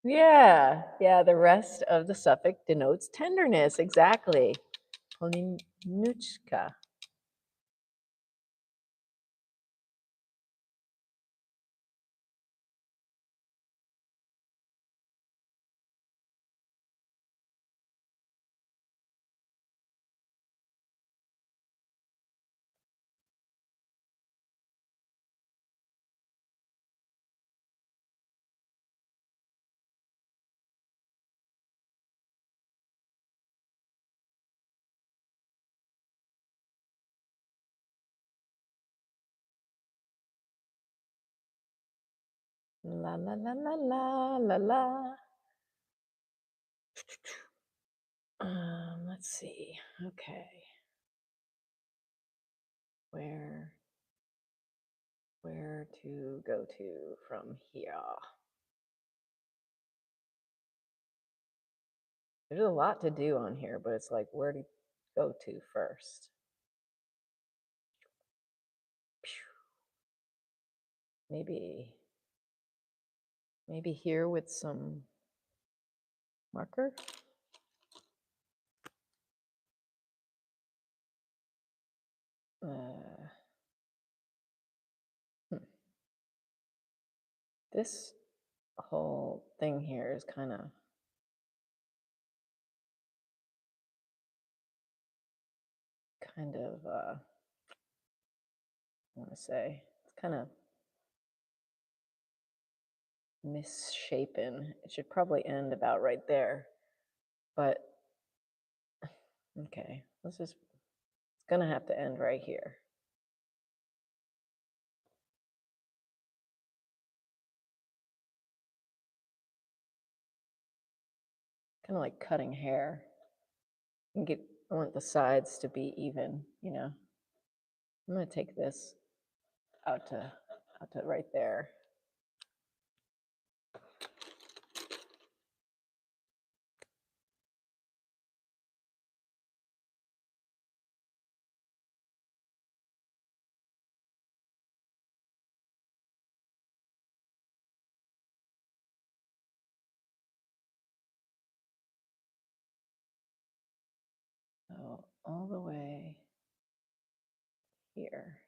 Yeah, yeah, the rest of the suffix denotes tenderness, exactly. Polinuchka. La la la la la la la. Let's see. Okay. Where to go to from here? There's a lot to do on here, but it's like where to go to first. Maybe here with some marker. Hmm. This whole thing here is kind of I want to say it's kind of misshapen. It should probably end about right there, but okay, it's gonna have to end right here. Kind of like cutting hair. I want the sides to be even, you know. I'm gonna take this out to right there. So all the way here.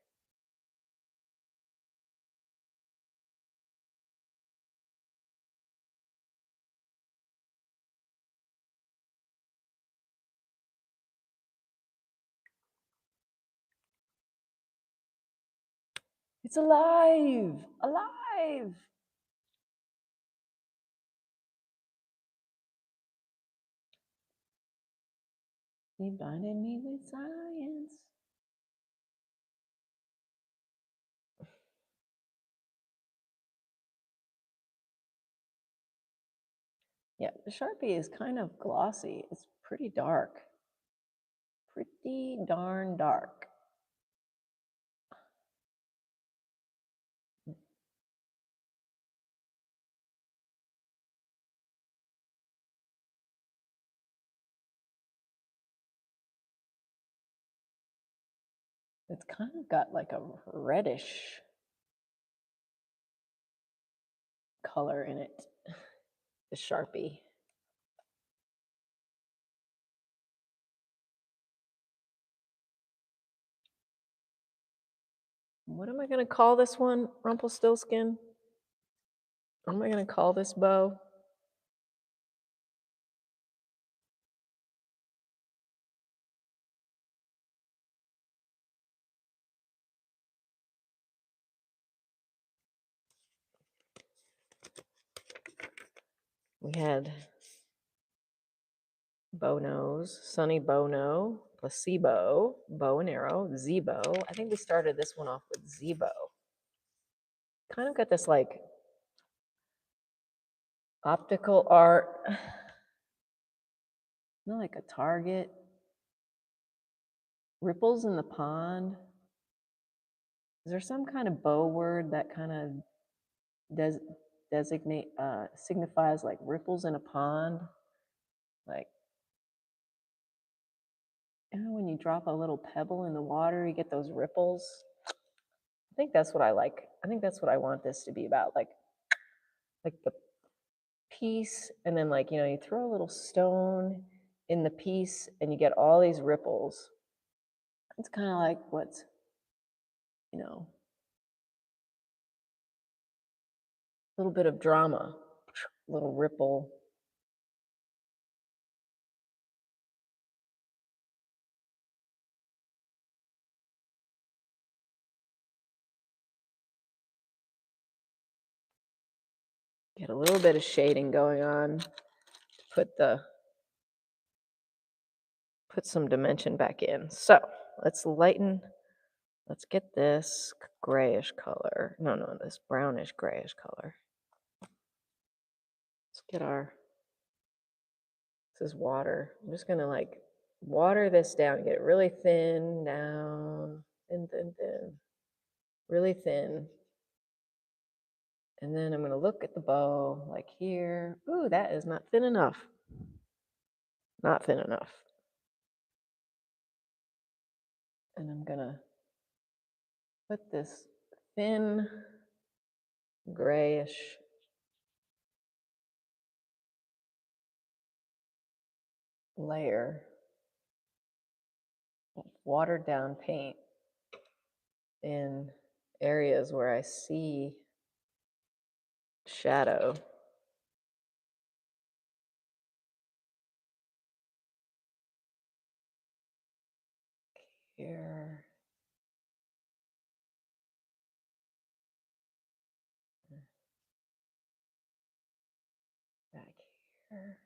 It's alive! Alive! He blinded me with science. Yeah, the Sharpie is kind of glossy. It's pretty dark. Pretty darn dark. It's kind of got like a reddish color in it, the Sharpie. What am I going to call this one, Rumpelstiltskin? What am I going to call this bow? We had bow nose, sunny bow no, placebo, bow and arrow, Zebo. I think we started this one off with Zebo. Kind of got this like optical art, not like a target. Ripples in the pond. Is there some kind of bow word that kind of signifies like ripples in a pond? Like, you know, when you drop a little pebble in the water, you get those ripples. I think that's what I like. I think that's what I want this to be about, like the piece, and then like, you know, you throw a little stone in the piece and you get all these ripples. It's kind of like what's, you know, a little bit of drama, little ripple. Get a little bit of shading going on to put some dimension back in. So let's get this grayish color. No, this brownish grayish color. get our, this is water. I'm just gonna like water this down, get it really thin down, thin, thin, thin, really thin. And then I'm gonna look at the bow like here. Ooh, that is not thin enough. Not thin enough. And I'm gonna put this thin grayish layer of watered down paint in areas where I see shadow. Here. Back here.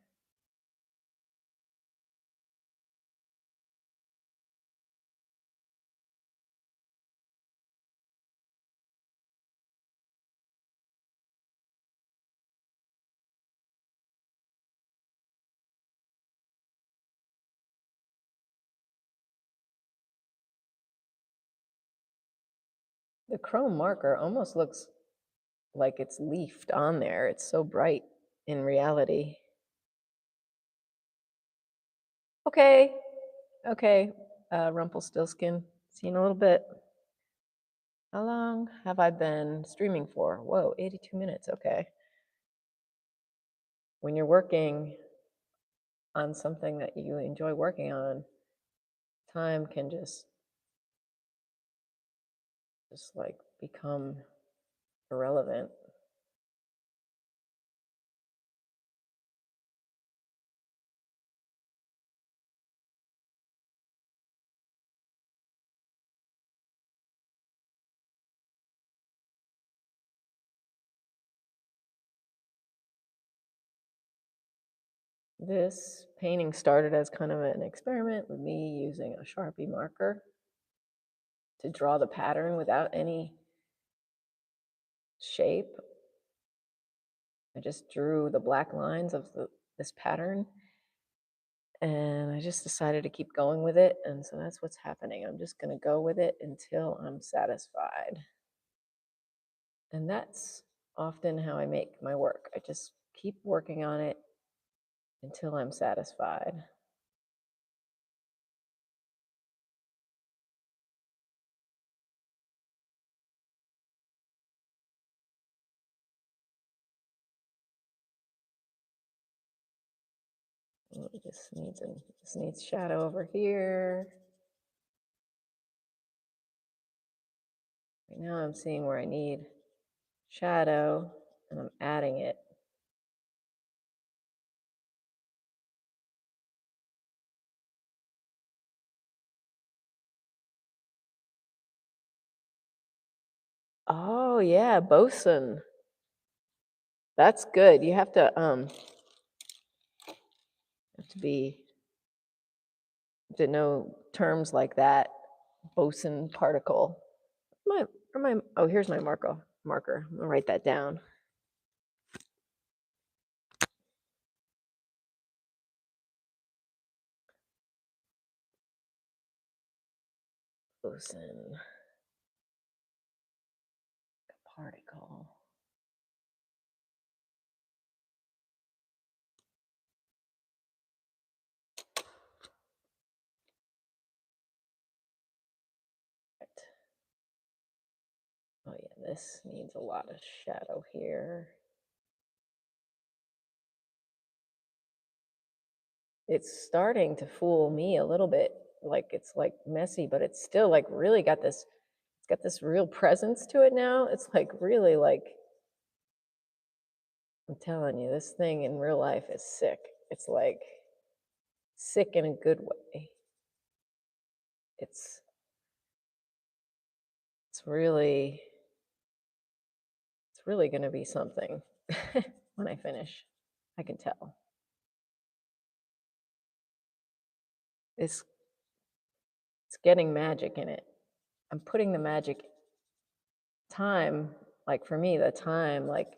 The chrome marker almost looks like it's leafed on there. It's so bright in reality. Okay, okay, Rumpelstiltskin, see you in a little bit. How long have I been streaming for? Whoa, 82 minutes, okay. When you're working on something that you enjoy working on, time can just like become irrelevant. This painting started as kind of an experiment with me using a Sharpie marker to draw the pattern without any shape. I just drew the black lines of this pattern, and I just decided to keep going with it, and so that's what's happening. I'm just going to go with it until I'm satisfied. And that's often how I make my work. I just keep working on it until I'm satisfied. This needs shadow over here. Right now I'm seeing where I need shadow, and I'm adding it. Oh yeah, bosun. That's good. You have to know terms like that. Boson particle. Oh, here's my marker. I'm gonna write that down. Boson particle. Oh yeah, this needs a lot of shadow here. It's starting to fool me a little bit. Like it's like messy, but it's still like really got this, it's got this real presence to it now. It's like really like, I'm telling you, this thing in real life is sick. It's like sick in a good way. It's really, it's really going to be something when I finish. I can tell. It's getting magic in it. I'm putting the magic time, like for me, the time, like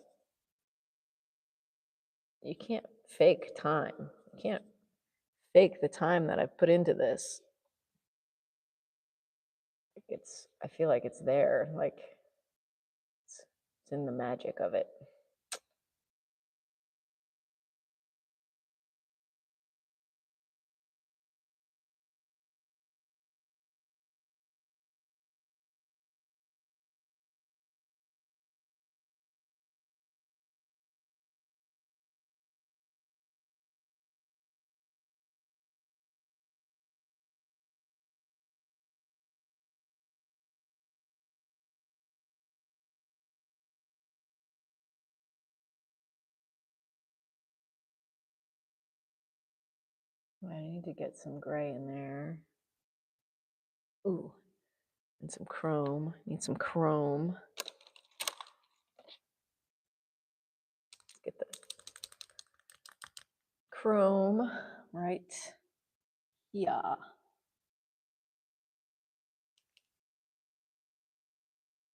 you can't fake time. You can't fake the time that I've put into this. I feel like it's there, like it's in the magic of it. I need to get some gray in there. Ooh, and some chrome. Need some chrome. Let's get the chrome right here.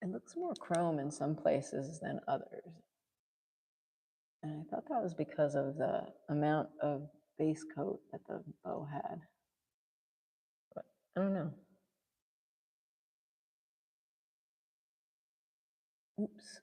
It looks more chrome in some places than others. And I thought that was because of the amount of base coat that the bow had. But I don't know. Oops.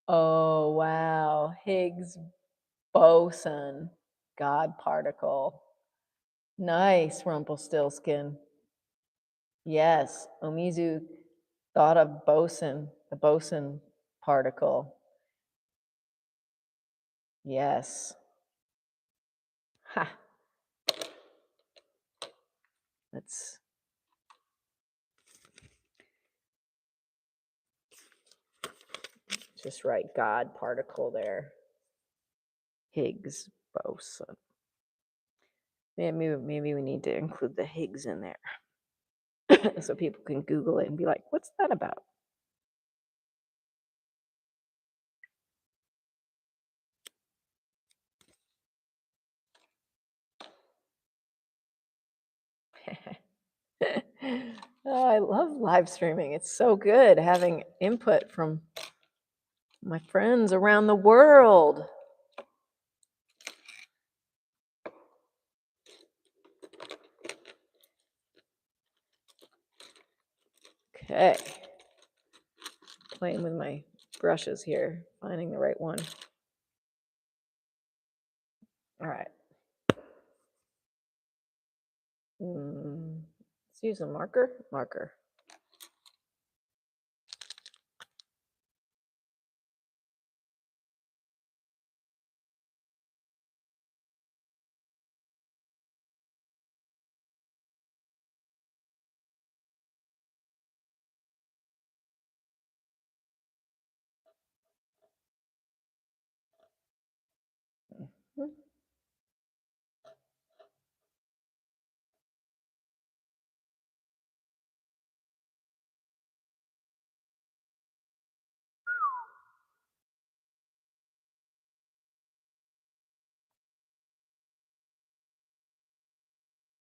Oh, wow. Higgs boson, God particle. Nice, Rumpelstiltskin. Yes, Omizu thought of boson, the boson particle. Yes. Ha. Let's just write God particle there. Higgs boson. Maybe we need to include the Higgs in there so people can Google it and be like, what's that about? Oh, I love live streaming. It's so good having input from my friends around the world. Okay. Playing with my brushes here, finding the right one. All right. Let's use a marker. Marker.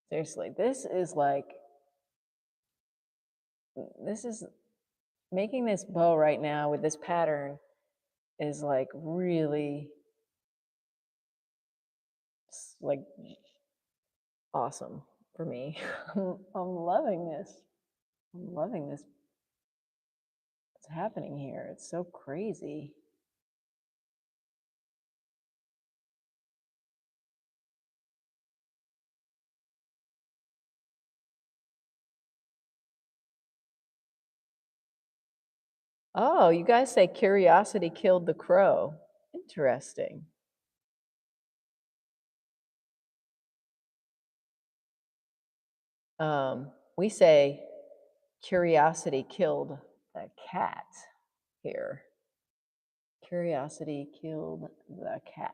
Seriously, this is making this bow right now with this pattern is like really like awesome for me. I'm loving this. I'm loving this. what's happening here. It's so crazy. Oh, you guys say curiosity killed the crow. Interesting. We say curiosity killed the cat here. Curiosity killed the cat.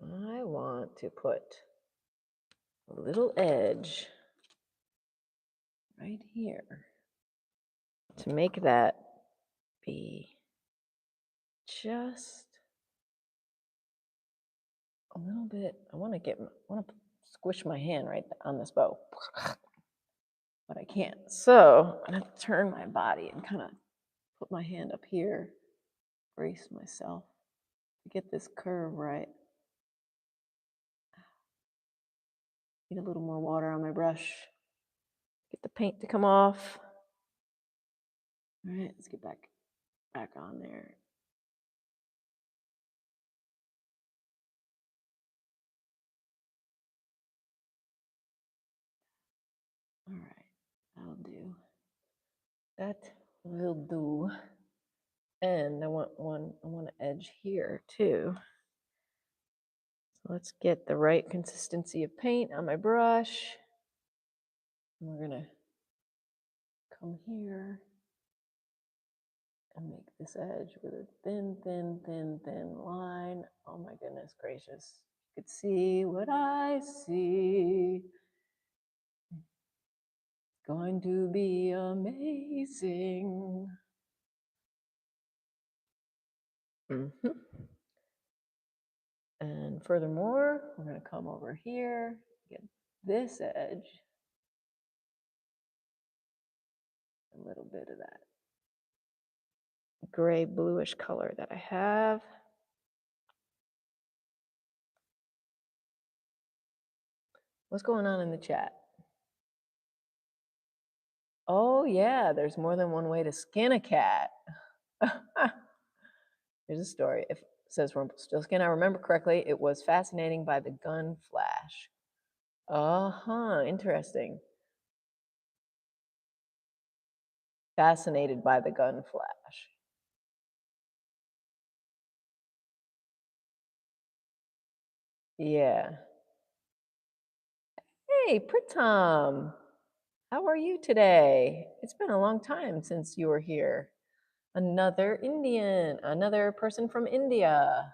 I want to put a little edge right here to make that be just a little bit. I want to squish my hand right on this bow, but I can't. So I'm gonna turn my body and kind of put my hand up here, brace myself to get this curve right. Need a little more water on my brush. Get the paint to come off. All right, let's get back on there. All right, that'll do. That will do. And I want an edge here too. So let's get the right consistency of paint on my brush. And we're gonna come here and make this edge with a thin, thin, thin, thin line. Oh my goodness gracious. You could see what I see. It's going to be amazing. And furthermore, we're going to come over here, get this edge, a little bit of that gray bluish color that I have. What's going on in the chat? Oh yeah, there's more than one way to skin a cat. Here's a story. If it says Rumpelstiltskin, I remember correctly, it was fascinating by the gun flash. Interesting. Fascinated by the gun flash. Yeah. Hey, Pritam. How are you today? It's been a long time since you were here. Another Indian, another person from India.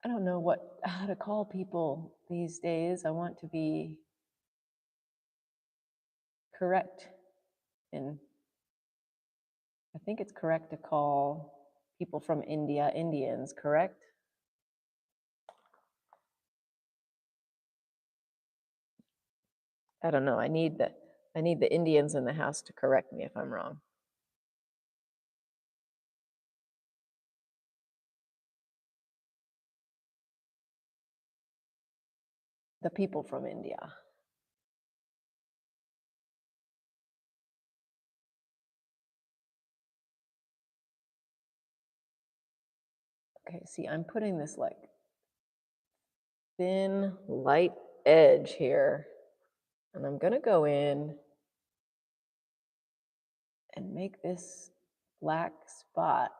I don't know how to call people these days. I want to be correct in, I think it's correct to call people from India Indians, correct? I don't know. I need the Indians in the house to correct me if I'm wrong. The people from India. Okay, see, I'm putting this like thin, light edge here, and I'm gonna go in and make this black spot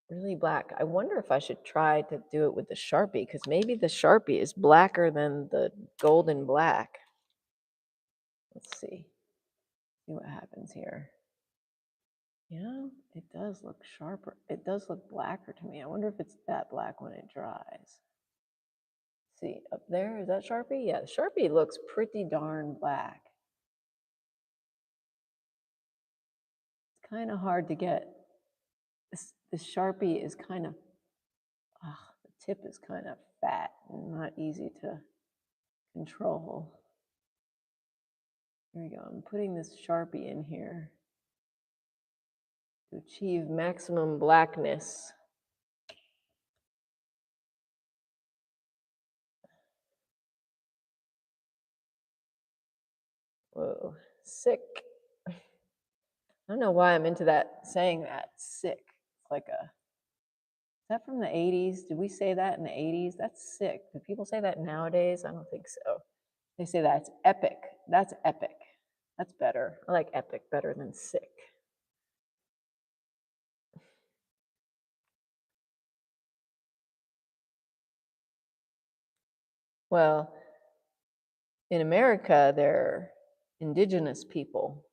really black. I wonder if I should try to do it with the Sharpie, because maybe the Sharpie is blacker than the golden black. Let's see what happens here. Yeah, it does look sharper. It does look blacker to me. I wonder if it's that black when it dries. See, up there, is that Sharpie? Yeah, Sharpie looks pretty darn black. It's kind of hard to get. This Sharpie is kind of, the tip is kind of fat and not easy to control. There we go. I'm putting this Sharpie in here To achieve maximum blackness. Whoa, sick. I don't know why I'm into that, saying that, sick. It's like a, is that from the 80s? Did we say that in the 80s? That's sick. Do people say that nowadays? I don't think so. They say that's epic. That's epic. That's better. I like epic better than sick. Well, in America, they're indigenous people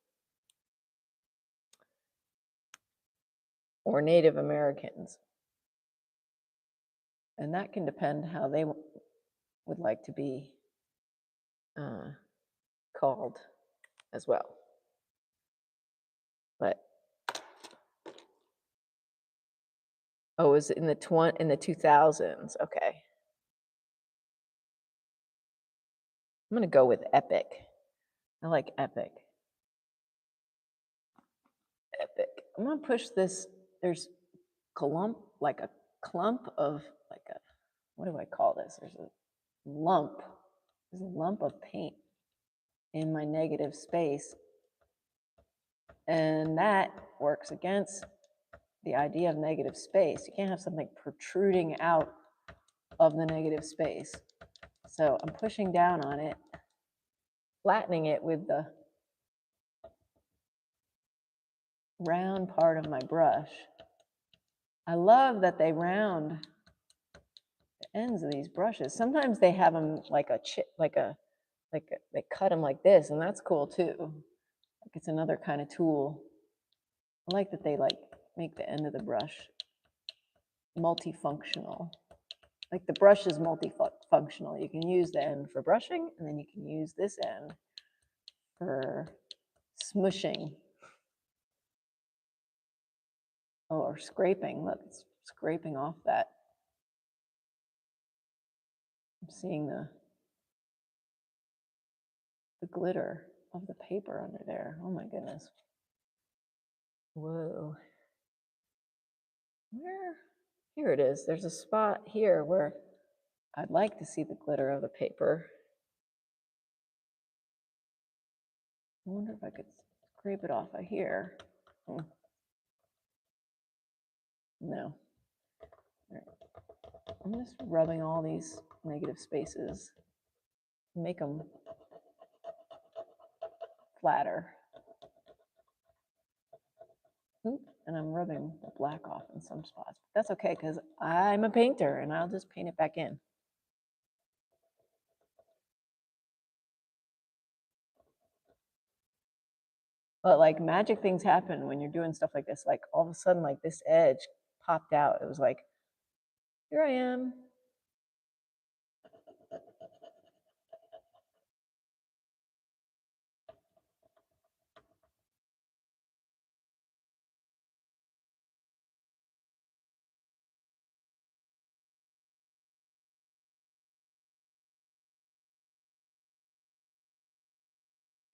or Native Americans. And that can depend how they would like to be called as well. But oh, it was in the 2000s. Okay. I'm gonna go with epic. I like epic. Epic. I'm gonna push this. There's like a clump of like a, what do I call this? There's a lump. There's a lump of paint in my negative space. And that works against the idea of negative space. You can't have something protruding out of the negative space. So I'm pushing down on it, flattening it with the round part of my brush. I love that they round the ends of these brushes. Sometimes they have them like a chip, they cut them like this, and that's cool too. Like it's another kind of tool. I like that they like make the end of the brush multifunctional. Like the brush is multifunctional. You can use the end for brushing, and then you can use this end for smushing. Oh, or scraping. Look, it's scraping off that. I'm seeing the glitter of the paper under there. Oh my goodness. Whoa. Where? Here it is. There's a spot here where I'd like to see the glitter of the paper. I wonder if I could scrape it off of here. No. Right. I'm just rubbing all these negative spaces, make them flatter. Oop, and I'm rubbing the black off in some spots. That's okay, because I'm a painter and I'll just paint it back in. But like magic things happen when you're doing stuff like this. Like all of a sudden, like this edge popped out. It was like, here I am.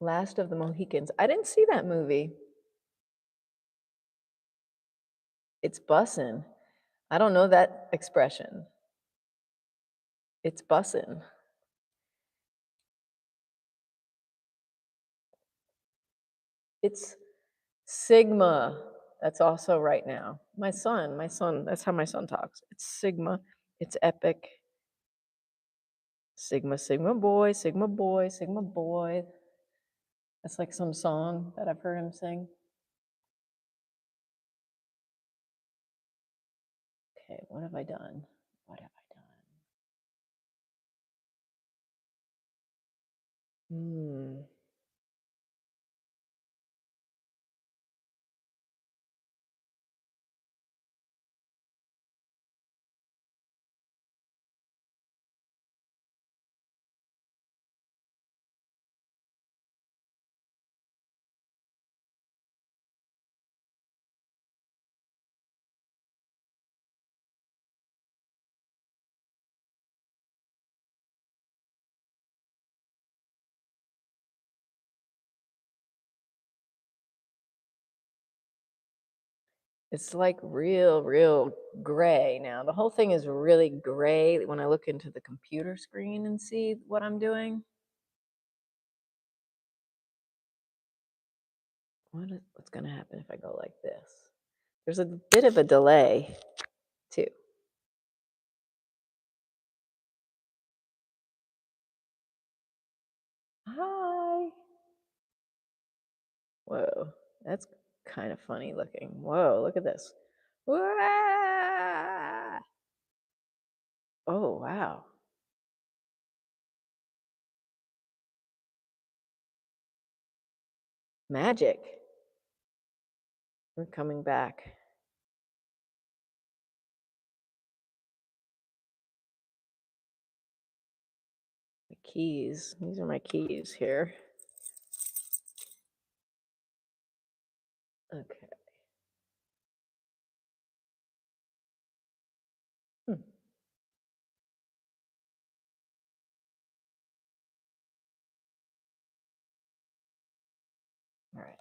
Last of the Mohicans. I didn't see that movie. It's bussin'. I don't know that expression. It's bussin'. It's Sigma. That's also right now. My son, that's how my son talks. It's Sigma. It's epic. Sigma, Sigma boy, Sigma boy, Sigma boy. That's like some song that I've heard him sing. Okay, what have I done? What have I done? It's like real gray now. The whole thing is really gray when I look into the computer screen and see what I'm doing. What's going to happen if I go like this? There's a bit of a delay, too. Hi. Whoa, that's kind of funny looking. Whoa, look at this. Wah! Oh, wow. Magic. We're coming back. The keys. These are my keys here. Okay. Hmm. All right.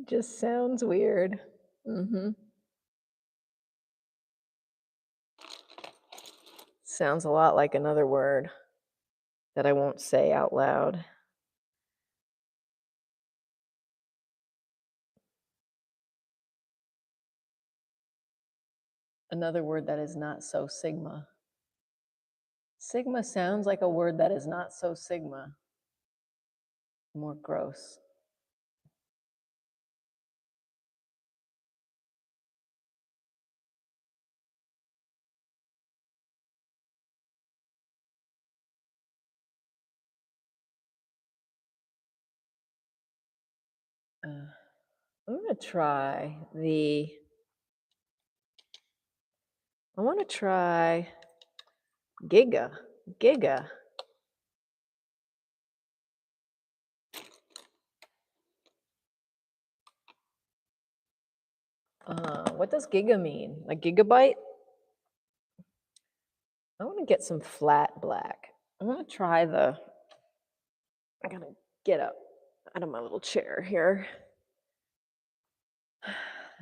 Just sounds weird. Sounds a lot like another word that I won't say out loud. Another word that is not so Sigma. Sigma sounds like a word that is not so Sigma. More gross. I'm gonna try I want to try Giga. Giga. What does giga mean? Like gigabyte? I want to get some flat black. I want to try I gotta get up out of my little chair here.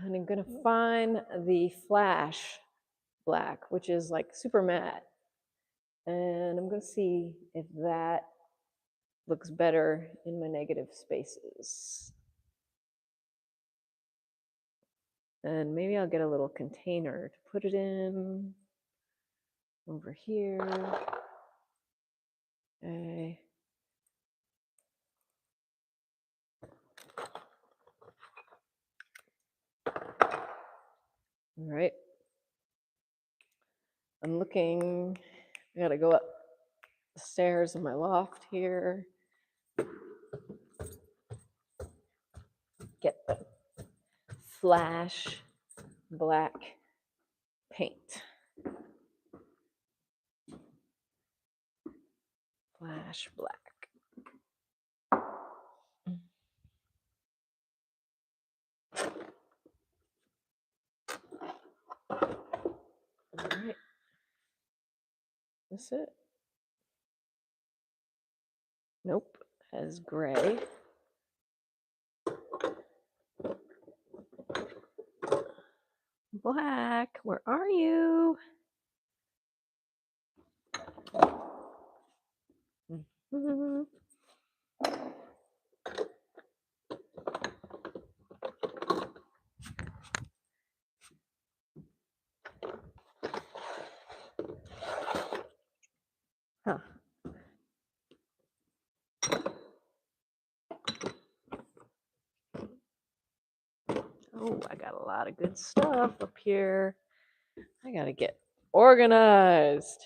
And I'm gonna find the flash black, which is like super matte. And I'm gonna see if that looks better in my negative spaces. And maybe I'll get a little container to put it in over here. Okay. All right. I'm looking, I gotta go up the stairs in my loft here. Get the flash black paint. Flash black. All right. That's it. Nope. Has gray. Black, where are you? Mm-hmm. Oh, I got a lot of good stuff up here. I gotta get organized.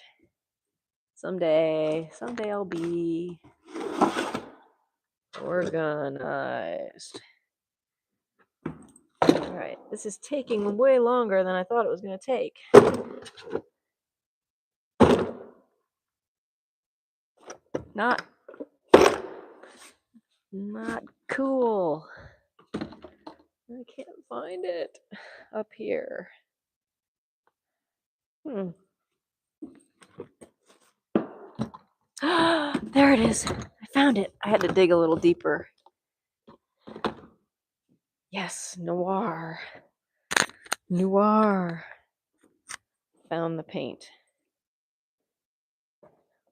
Someday I'll be organized. All right, this is taking way longer than I thought it was going to take. Not cool. I can't find it up here. There it is. I found it. I had to dig a little deeper. Yes, noir. Noir. Found the paint.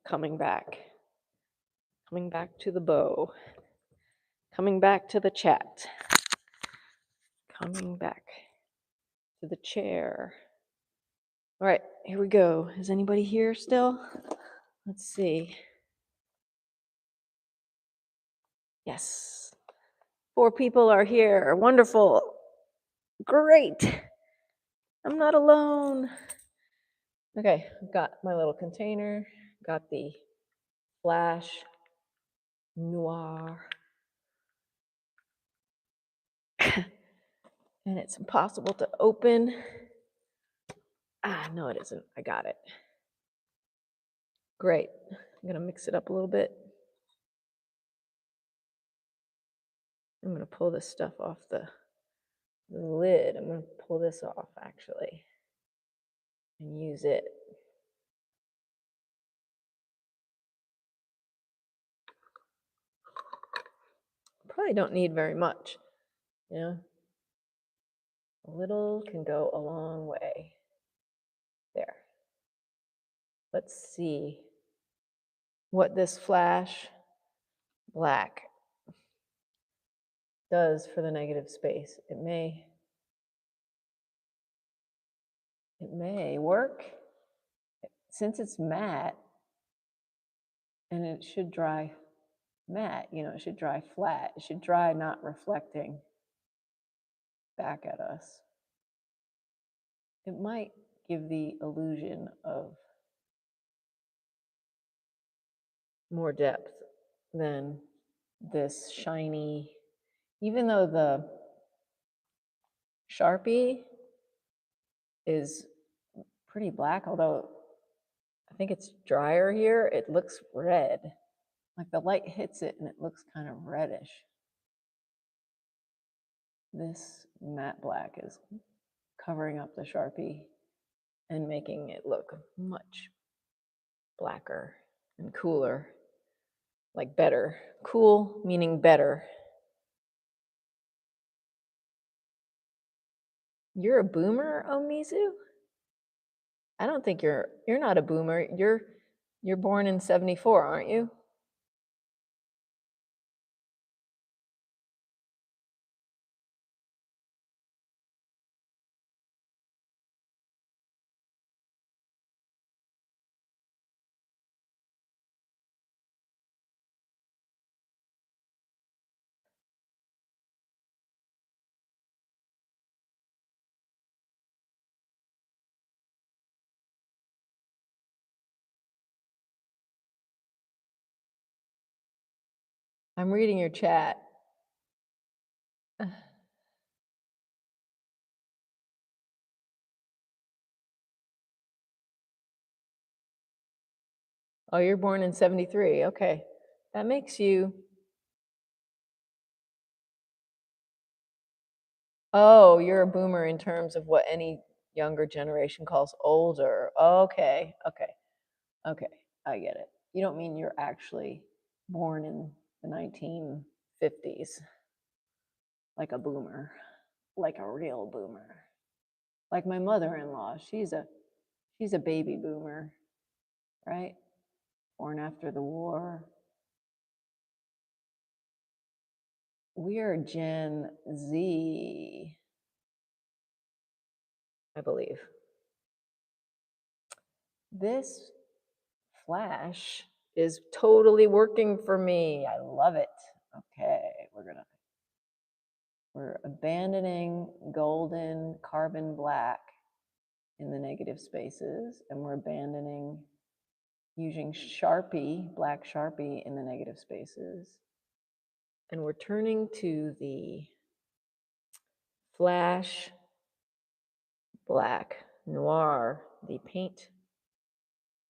Coming back. Coming back to the bow. Coming back to the chat. Coming back to the chair. All right, here we go. Is anybody here still? Let's see. Yes. 4 people are here. Wonderful. Great. I'm not alone. Okay, I've got my little container, got the flash noir. And it's impossible to open. No, it isn't. I got it. Great. I'm going to mix it up a little bit. I'm going to pull this stuff off the lid. I'm going to pull this off, actually, and use it. Probably don't need very much, you know. A little can go a long way. There. Let's see what this flash black does for the negative space. It may work. Since it's matte, and it should dry matte, you know, it should dry flat. It should dry not reflecting back at us. It might give the illusion of more depth than this shiny, even though the Sharpie is pretty black, although I think it's drier here, it looks red. Like the light hits it and it looks kind of reddish. This matte black is covering up the Sharpie and making it look much blacker and cooler, like better. Cool meaning better. You're a boomer, Omizu? I don't think you're not a boomer. You're born in 74, aren't you? I'm reading your chat. Oh, you're born in 73. Okay. That makes you... Oh, you're a boomer in terms of what any younger generation calls older. Okay. I get it. You don't mean you're actually born in the 1950s, like a boomer, like a real boomer. Like my mother-in-law, she's a baby boomer, right? Born after the war. We are Gen Z, I believe. This flash is totally working for me. I love it. Okay, we're gonna We're abandoning golden carbon black in the negative spaces, and we're abandoning using Sharpie, black Sharpie in the negative spaces. And we're turning to the flash black noir, the paint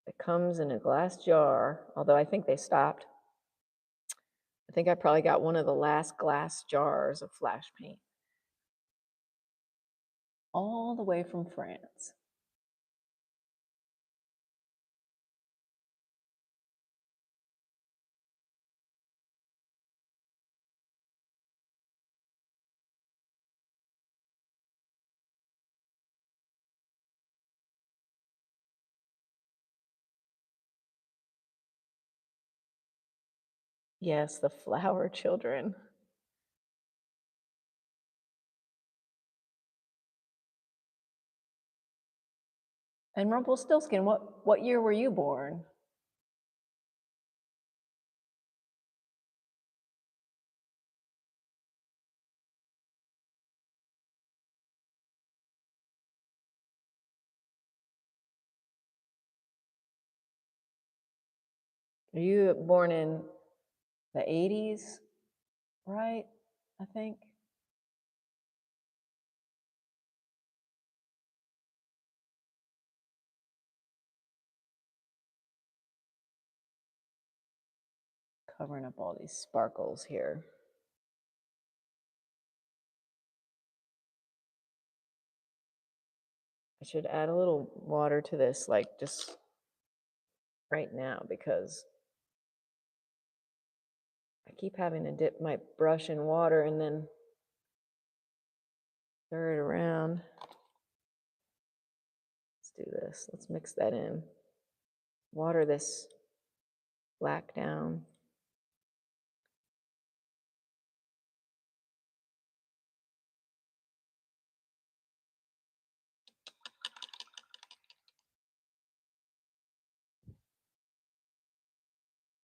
that comes in a glass jar, although I think they stopped. I think I probably got one of the last glass jars of flash paint. All the way from France. Yes, the flower children. And Rumpelstiltskin, what year were you born? Are you born in the 80s, right? I think. Covering up all these sparkles here. I should add a little water to this, like just right now, because I keep having to dip my brush in water and then stir it around. Let's do this. Let's mix that in. Water this black down.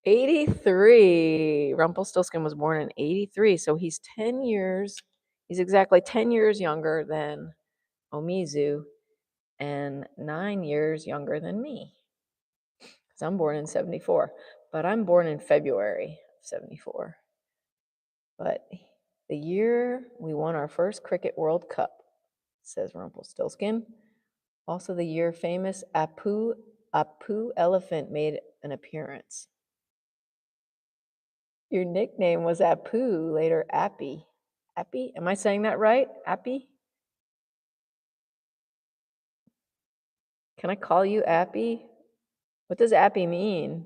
'83. Rumpelstiltskin was born in '83, so he's 10 years. He's exactly 10 years younger than Omizu and 9 years younger than me. Because I'm born in '74, but I'm born in February of '74. But the year we won our first Cricket World Cup, says Rumpelstiltskin. Also the year famous Apu elephant made an appearance. Your nickname was Apu, later Appy. Appy? Am I saying that right? Appy? Can I call you Appy? What does Appy mean?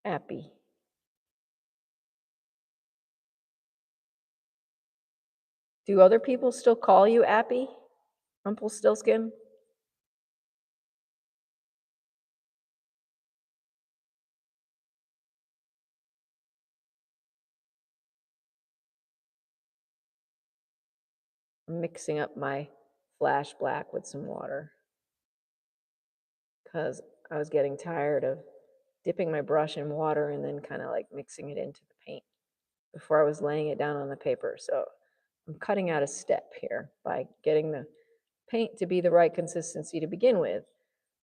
Appy. Do other people still call you Appy? Rumpelstiltskin? I'm mixing up my flash black with some water because I was getting tired of dipping my brush in water and then kind of like mixing it into the paint before I was laying it down on the paper. So I'm cutting out a step here by getting the paint to be the right consistency to begin with.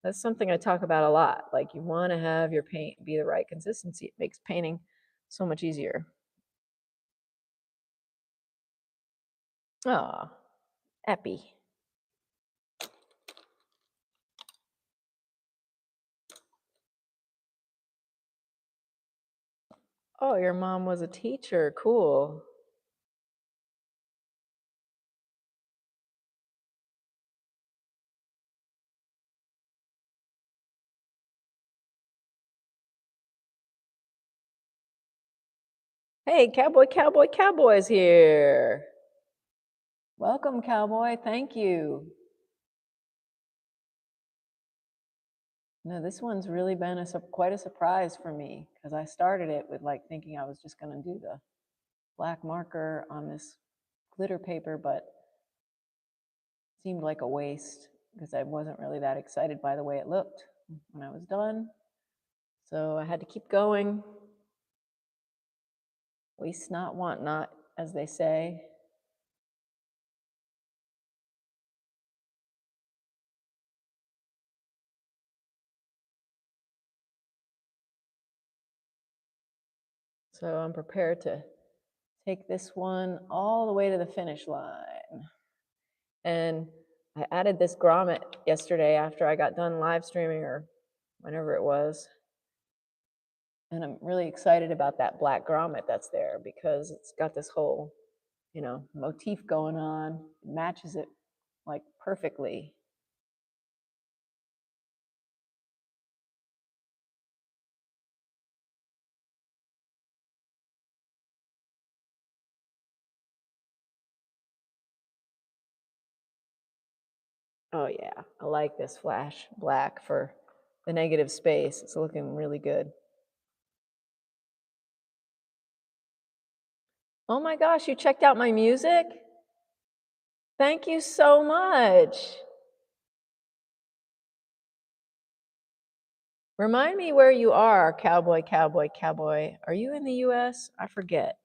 That's something I talk about a lot. Like, you want to have your paint be the right consistency. It makes painting so much easier. Ah, Epi. Oh, your mom was a teacher. Cool. Hey, Cowboy's here. Welcome, Cowboy. Thank you. No, this one's really been quite a surprise for me because I started it with like thinking I was just going to do the black marker on this glitter paper, but it seemed like a waste because I wasn't really that excited by the way it looked. when I was done. So I had to keep going. Waste not, want not, as they say. So I'm prepared to take this one all the way to the finish line. And I added this grommet yesterday after I got done live streaming, or whenever it was. And I'm really excited about that black grommet that's there because it's got this whole, motif going on. It matches it like perfectly. Oh yeah, I like this flash black for the negative space. It's looking really good. Oh my gosh, you checked out my music? Thank you so much. Remind me where you are, cowboy, cowboy, cowboy. Are you in the US? I forget.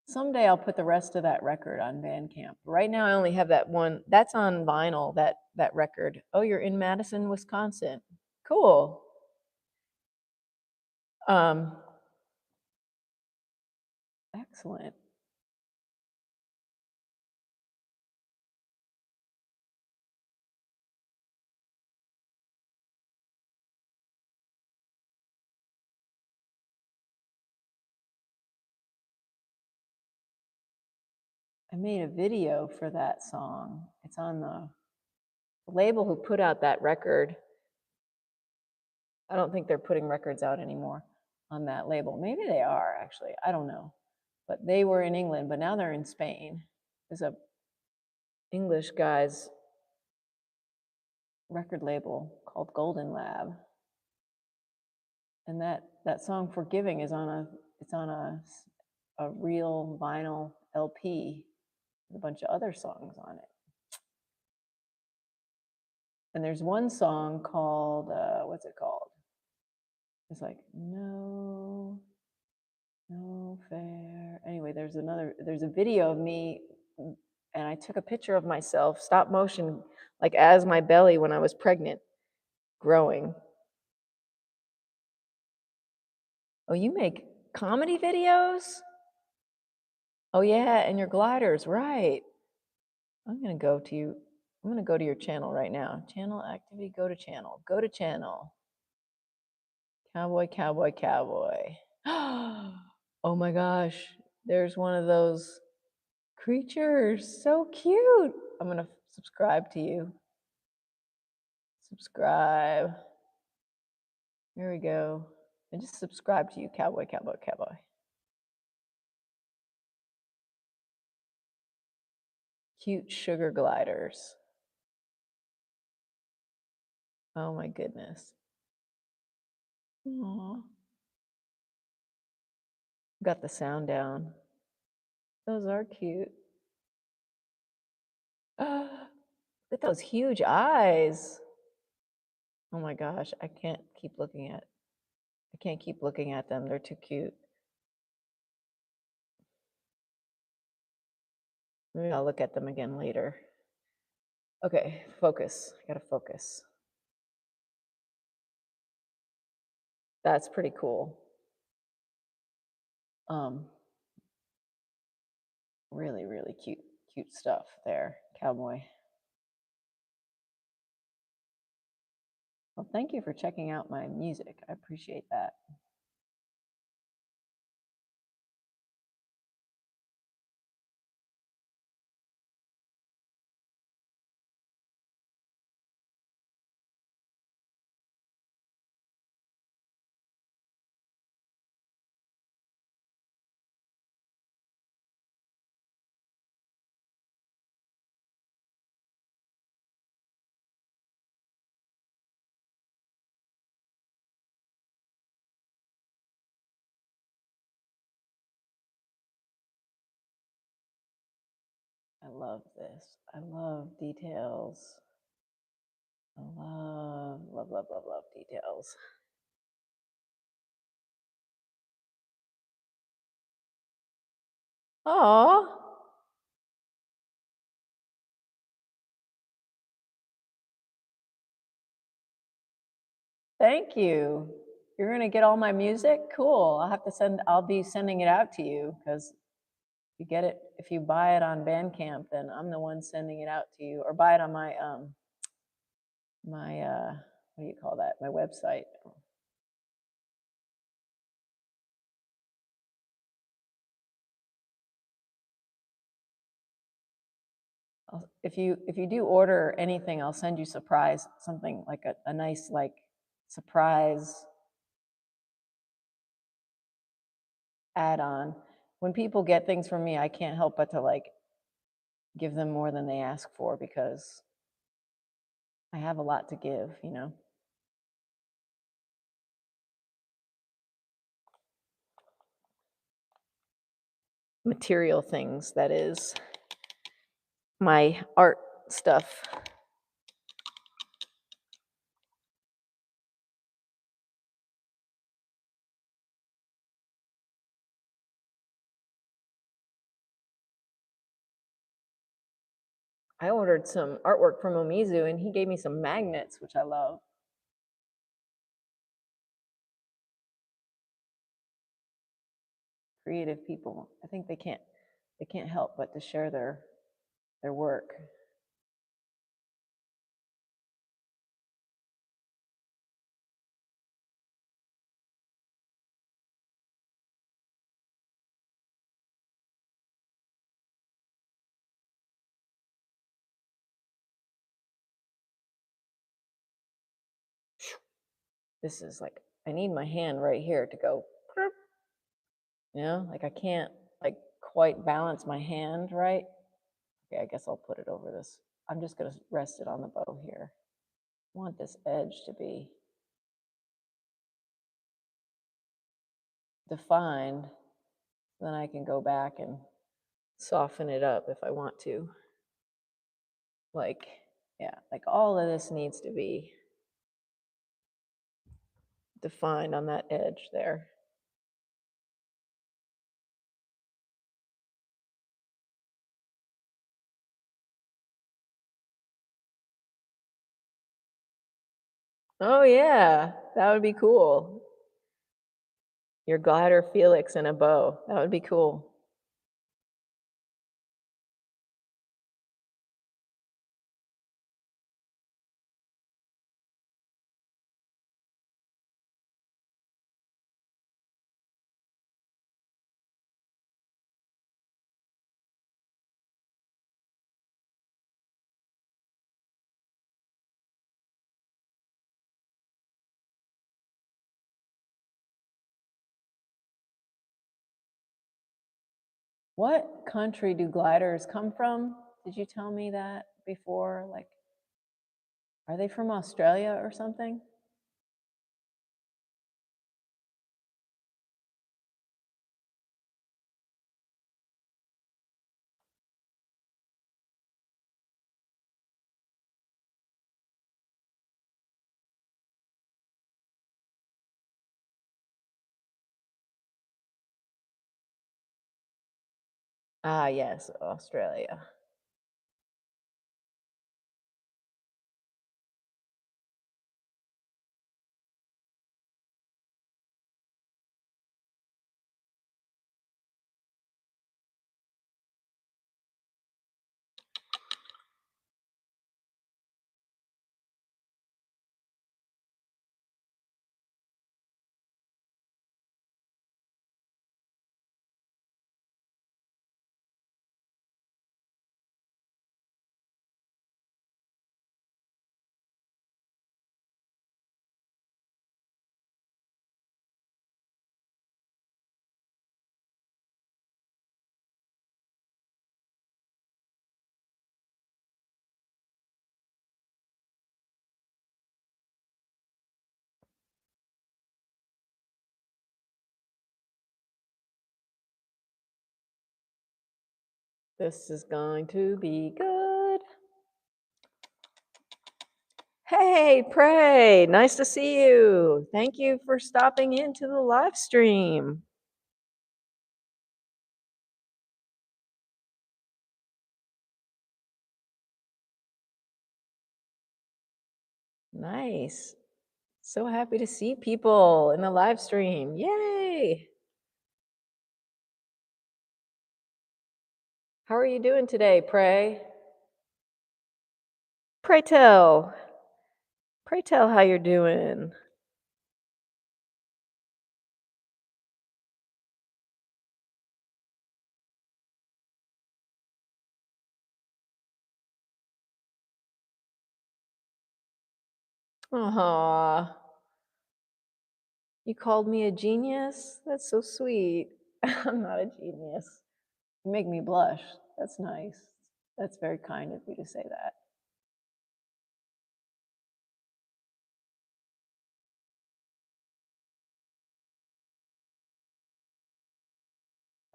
Someday I'll put the rest of that record on Bandcamp. Right now I only have that one. That's on vinyl, that record. Oh, you're in Madison, Wisconsin. Cool. Um, Excellent. I made a video for that song. It's on the label who put out that record. I don't think they're putting records out anymore on that label. Maybe they are, actually. I don't know. But they were in England, but now they're in Spain. There's a English guy's record label called Golden Lab. And that song Forgiving is on a real vinyl LP with a bunch of other songs on it. And there's one song called, what's it called? It's like, no fair. Anyway, there's a video of me, and I took a picture of myself, stop motion, like as my belly when I was pregnant, growing. Oh, you make comedy videos? Oh yeah, and your gliders, right. I'm gonna go to your channel right now. Channel activity, go to channel. Go to channel. Cowboy, cowboy, cowboy. Oh my gosh, there's one of those creatures. So cute. I'm gonna subscribe to you. Subscribe. Here we go. And just subscribe to you, cowboy, cowboy, cowboy. Cute sugar gliders. Oh my goodness. Aww. Got the sound down. Those are cute. Look at those huge eyes. Oh my gosh, I can't keep looking at them. They're too cute. Maybe I'll look at them again later. Okay, focus. I gotta focus. That's pretty cool. Really, really cute stuff there, cowboy. Well, thank you for checking out my music. I appreciate that. love this. I love details. I love, love, love, love, love details. Oh, thank you. You're gonna get all my music? Cool. I'll be sending it out to you because you get it, if you buy it on Bandcamp, then I'm the one sending it out to you, or buy it on my what do you call that? My website. If you do order anything, I'll send you surprise something like a nice like surprise add-on. When people get things from me, I can't help but to like give them more than they ask for because I have a lot to give, you know. Material things, that is, my art stuff. I ordered some artwork from Omizu and he gave me some magnets, which I love. Creative people, I think they can't help but to share their work. This is like, I need my hand right here to go, you know, like I can't like quite balance my hand right. Okay, I guess I'll put it over this. I'm just gonna rest it on the bow here. I want this edge to be defined, then I can go back and soften it up if I want to. Like, yeah, like all of this needs to be defined on that edge there. Oh yeah, that would be cool. Your glider Felix and a bow. That would be cool. What country do gliders come from? Did you tell me that before? Like, are they from Australia or something? Ah, yes, Australia. This is going to be good. Hey, Pray, nice to see you. Thank you for stopping into the live stream. Nice. So happy to see people in the live stream. Yay! How are you doing today, Pray? Pray tell. Pray tell how you're doing. Aw. You called me a genius? That's so sweet. I'm not a genius. You make me blush. That's nice. That's very kind of you to say that.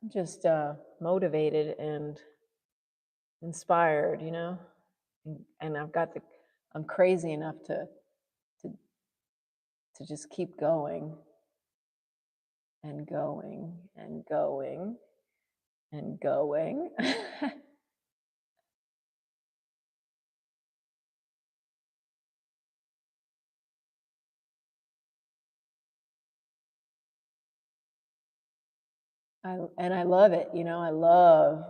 I'm just motivated and inspired, you know? And I'm crazy enough to, to just keep going and going and going and going. I love it, you know, I love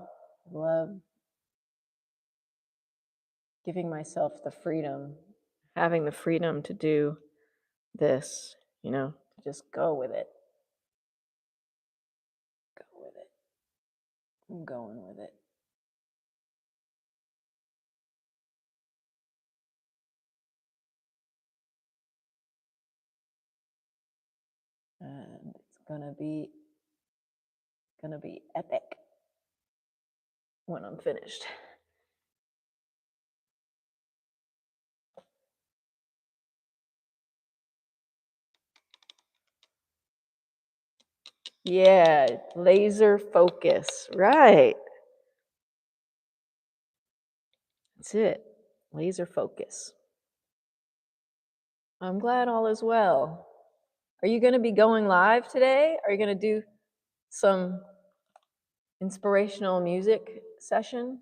giving myself the freedom, having the freedom to do this, you know, to just go with it. Go with it. I'm going with it. And it's gonna be epic when I'm finished. Yeah, laser focus. Right. That's it. Laser focus. I'm glad all is well. Are you going to be going live today? Are you going to do some inspirational music session?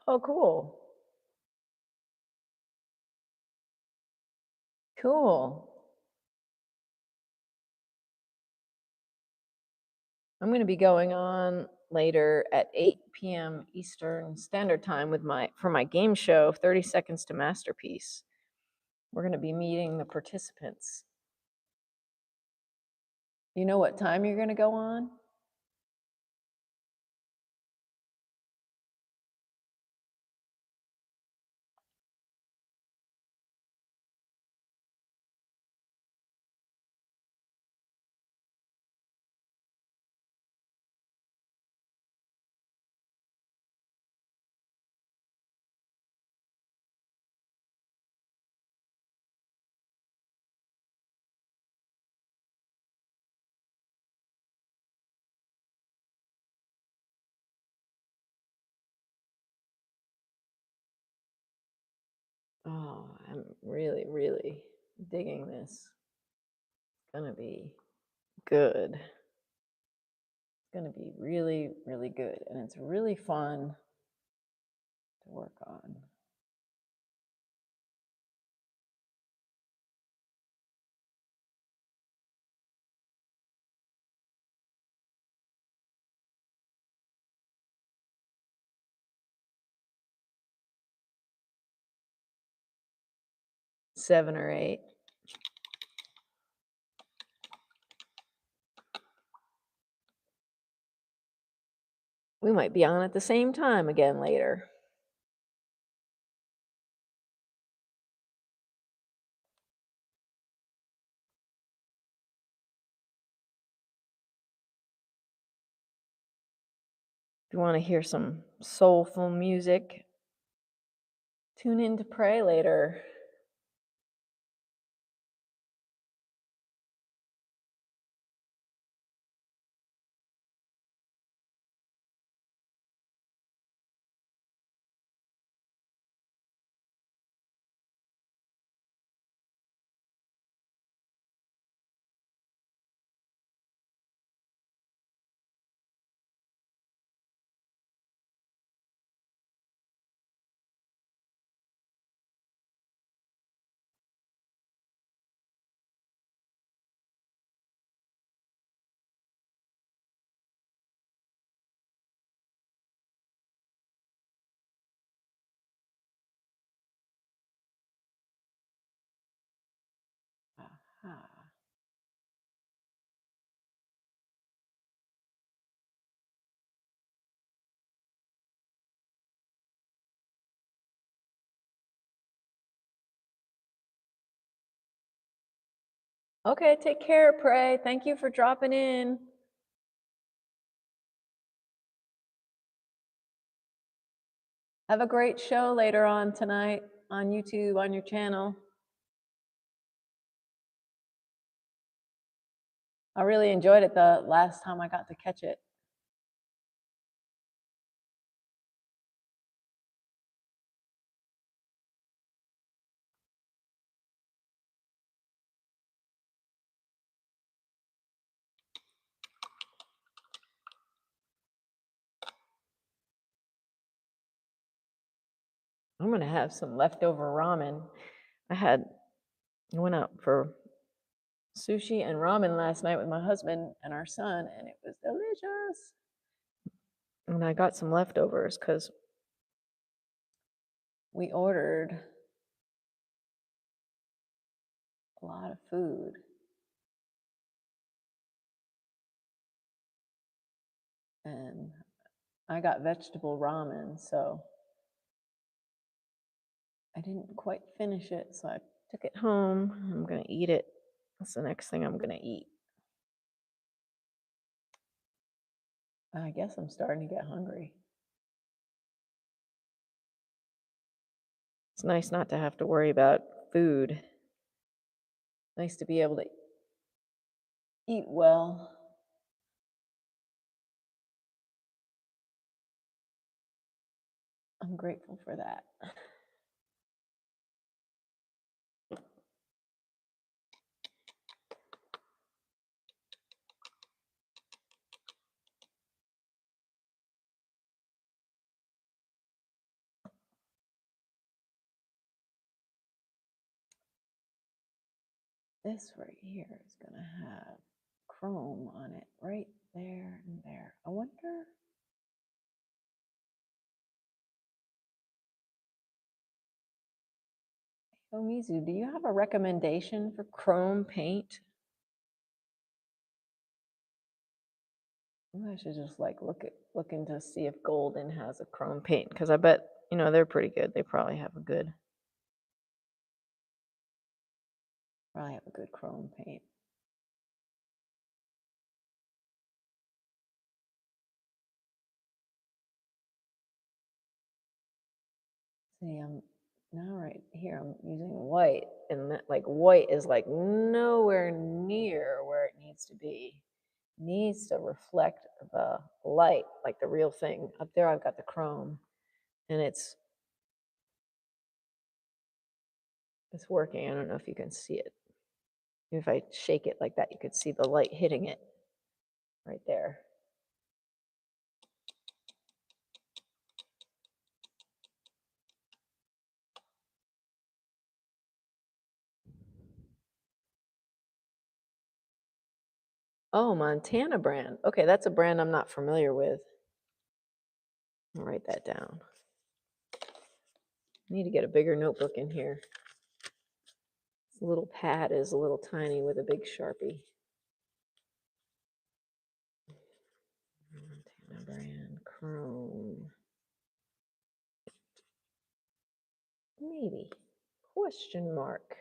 Oh, cool. Cool. I'm going to be going on later at 8 p.m. Eastern Standard Time with for my game show, 30 Seconds to Masterpiece. We're going to be meeting the participants. You know what time you're going to go on? Oh, I'm really, really digging this. It's gonna be good. It's gonna be really, really good. And it's really fun to work on. Seven or eight. We might be on at the same time again later. If you want to hear some soulful music, tune in to pray later. Aha. Okay, take care, pray. Thank you for dropping in. Have a great show later on tonight on YouTube, on your channel. I really enjoyed it the last time I got to catch it. I'm gonna have some leftover ramen. I went out for sushi and ramen last night with my husband and our son, and it was delicious. And I got some leftovers because we ordered a lot of food. And I got vegetable ramen, so I didn't quite finish it, so I took it home. I'm gonna eat it. That's the next thing I'm gonna eat. I guess I'm starting to get hungry. It's nice not to have to worry about food. Nice to be able to eat well. I'm grateful for that. This right here is gonna have chrome on it right there and there. I wonder. Oh, Mizu, do you have a recommendation for chrome paint? Maybe I should just like look into see if Golden has a chrome paint, because I bet, you know, they're pretty good. They probably have a good chrome paint. See, I'm now right here, I'm using white, and that, like, white is like nowhere near where it needs to be. It needs to reflect the light, like the real thing. Up there, I've got the chrome, and it's working. I don't know if you can see it. If I shake it like that, you could see the light hitting it right there. Oh, Montana brand. Okay, that's a brand I'm not familiar with. I'll write that down. I need to get a bigger notebook in here. This little pad is a little tiny with a big Sharpie. Montana brand monochrome. Maybe. Question mark.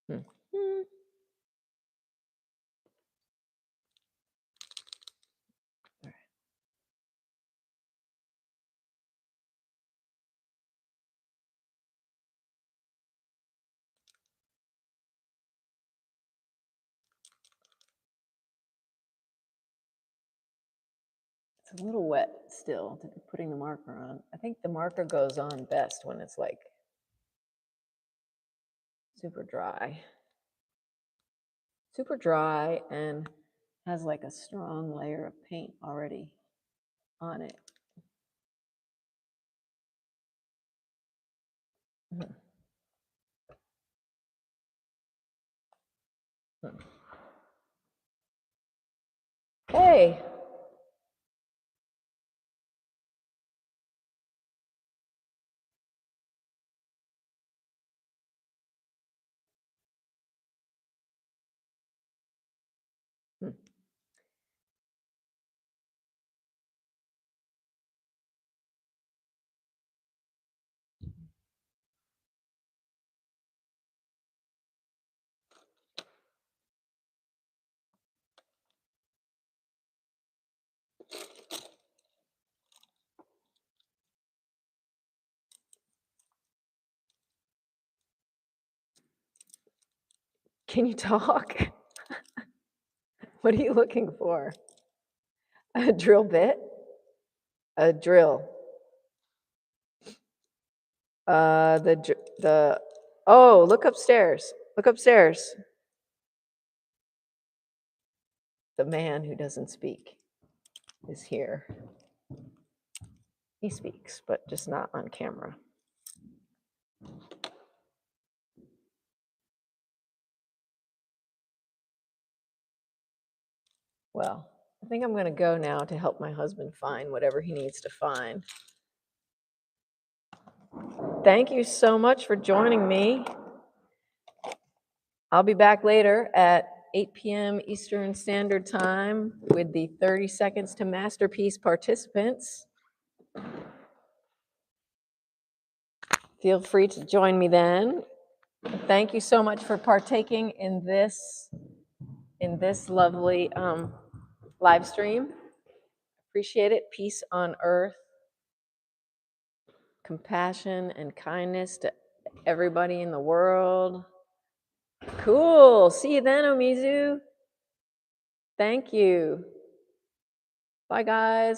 Hmm. Hmm. It's a little wet still to be putting the marker on. I think the marker goes on best when it's like super dry. Super dry and has like a strong layer of paint already on it. Mhm. Hey. Hmm. Can you talk? What are you looking for? A drill bit? A drill. Oh, look upstairs. Look upstairs. The man who doesn't speak is here. He speaks, but just not on camera. Well, I think I'm going to go now to help my husband find whatever he needs to find. Thank you so much for joining me. I'll be back later at 8 p.m. Eastern Standard Time with the 30 Seconds to Masterpiece participants. Feel free to join me then. Thank you so much for partaking in this lovely live stream. Appreciate it. Peace on earth, compassion and kindness to everybody in the world. Cool. See you then, Omizu. Thank you. Bye, guys.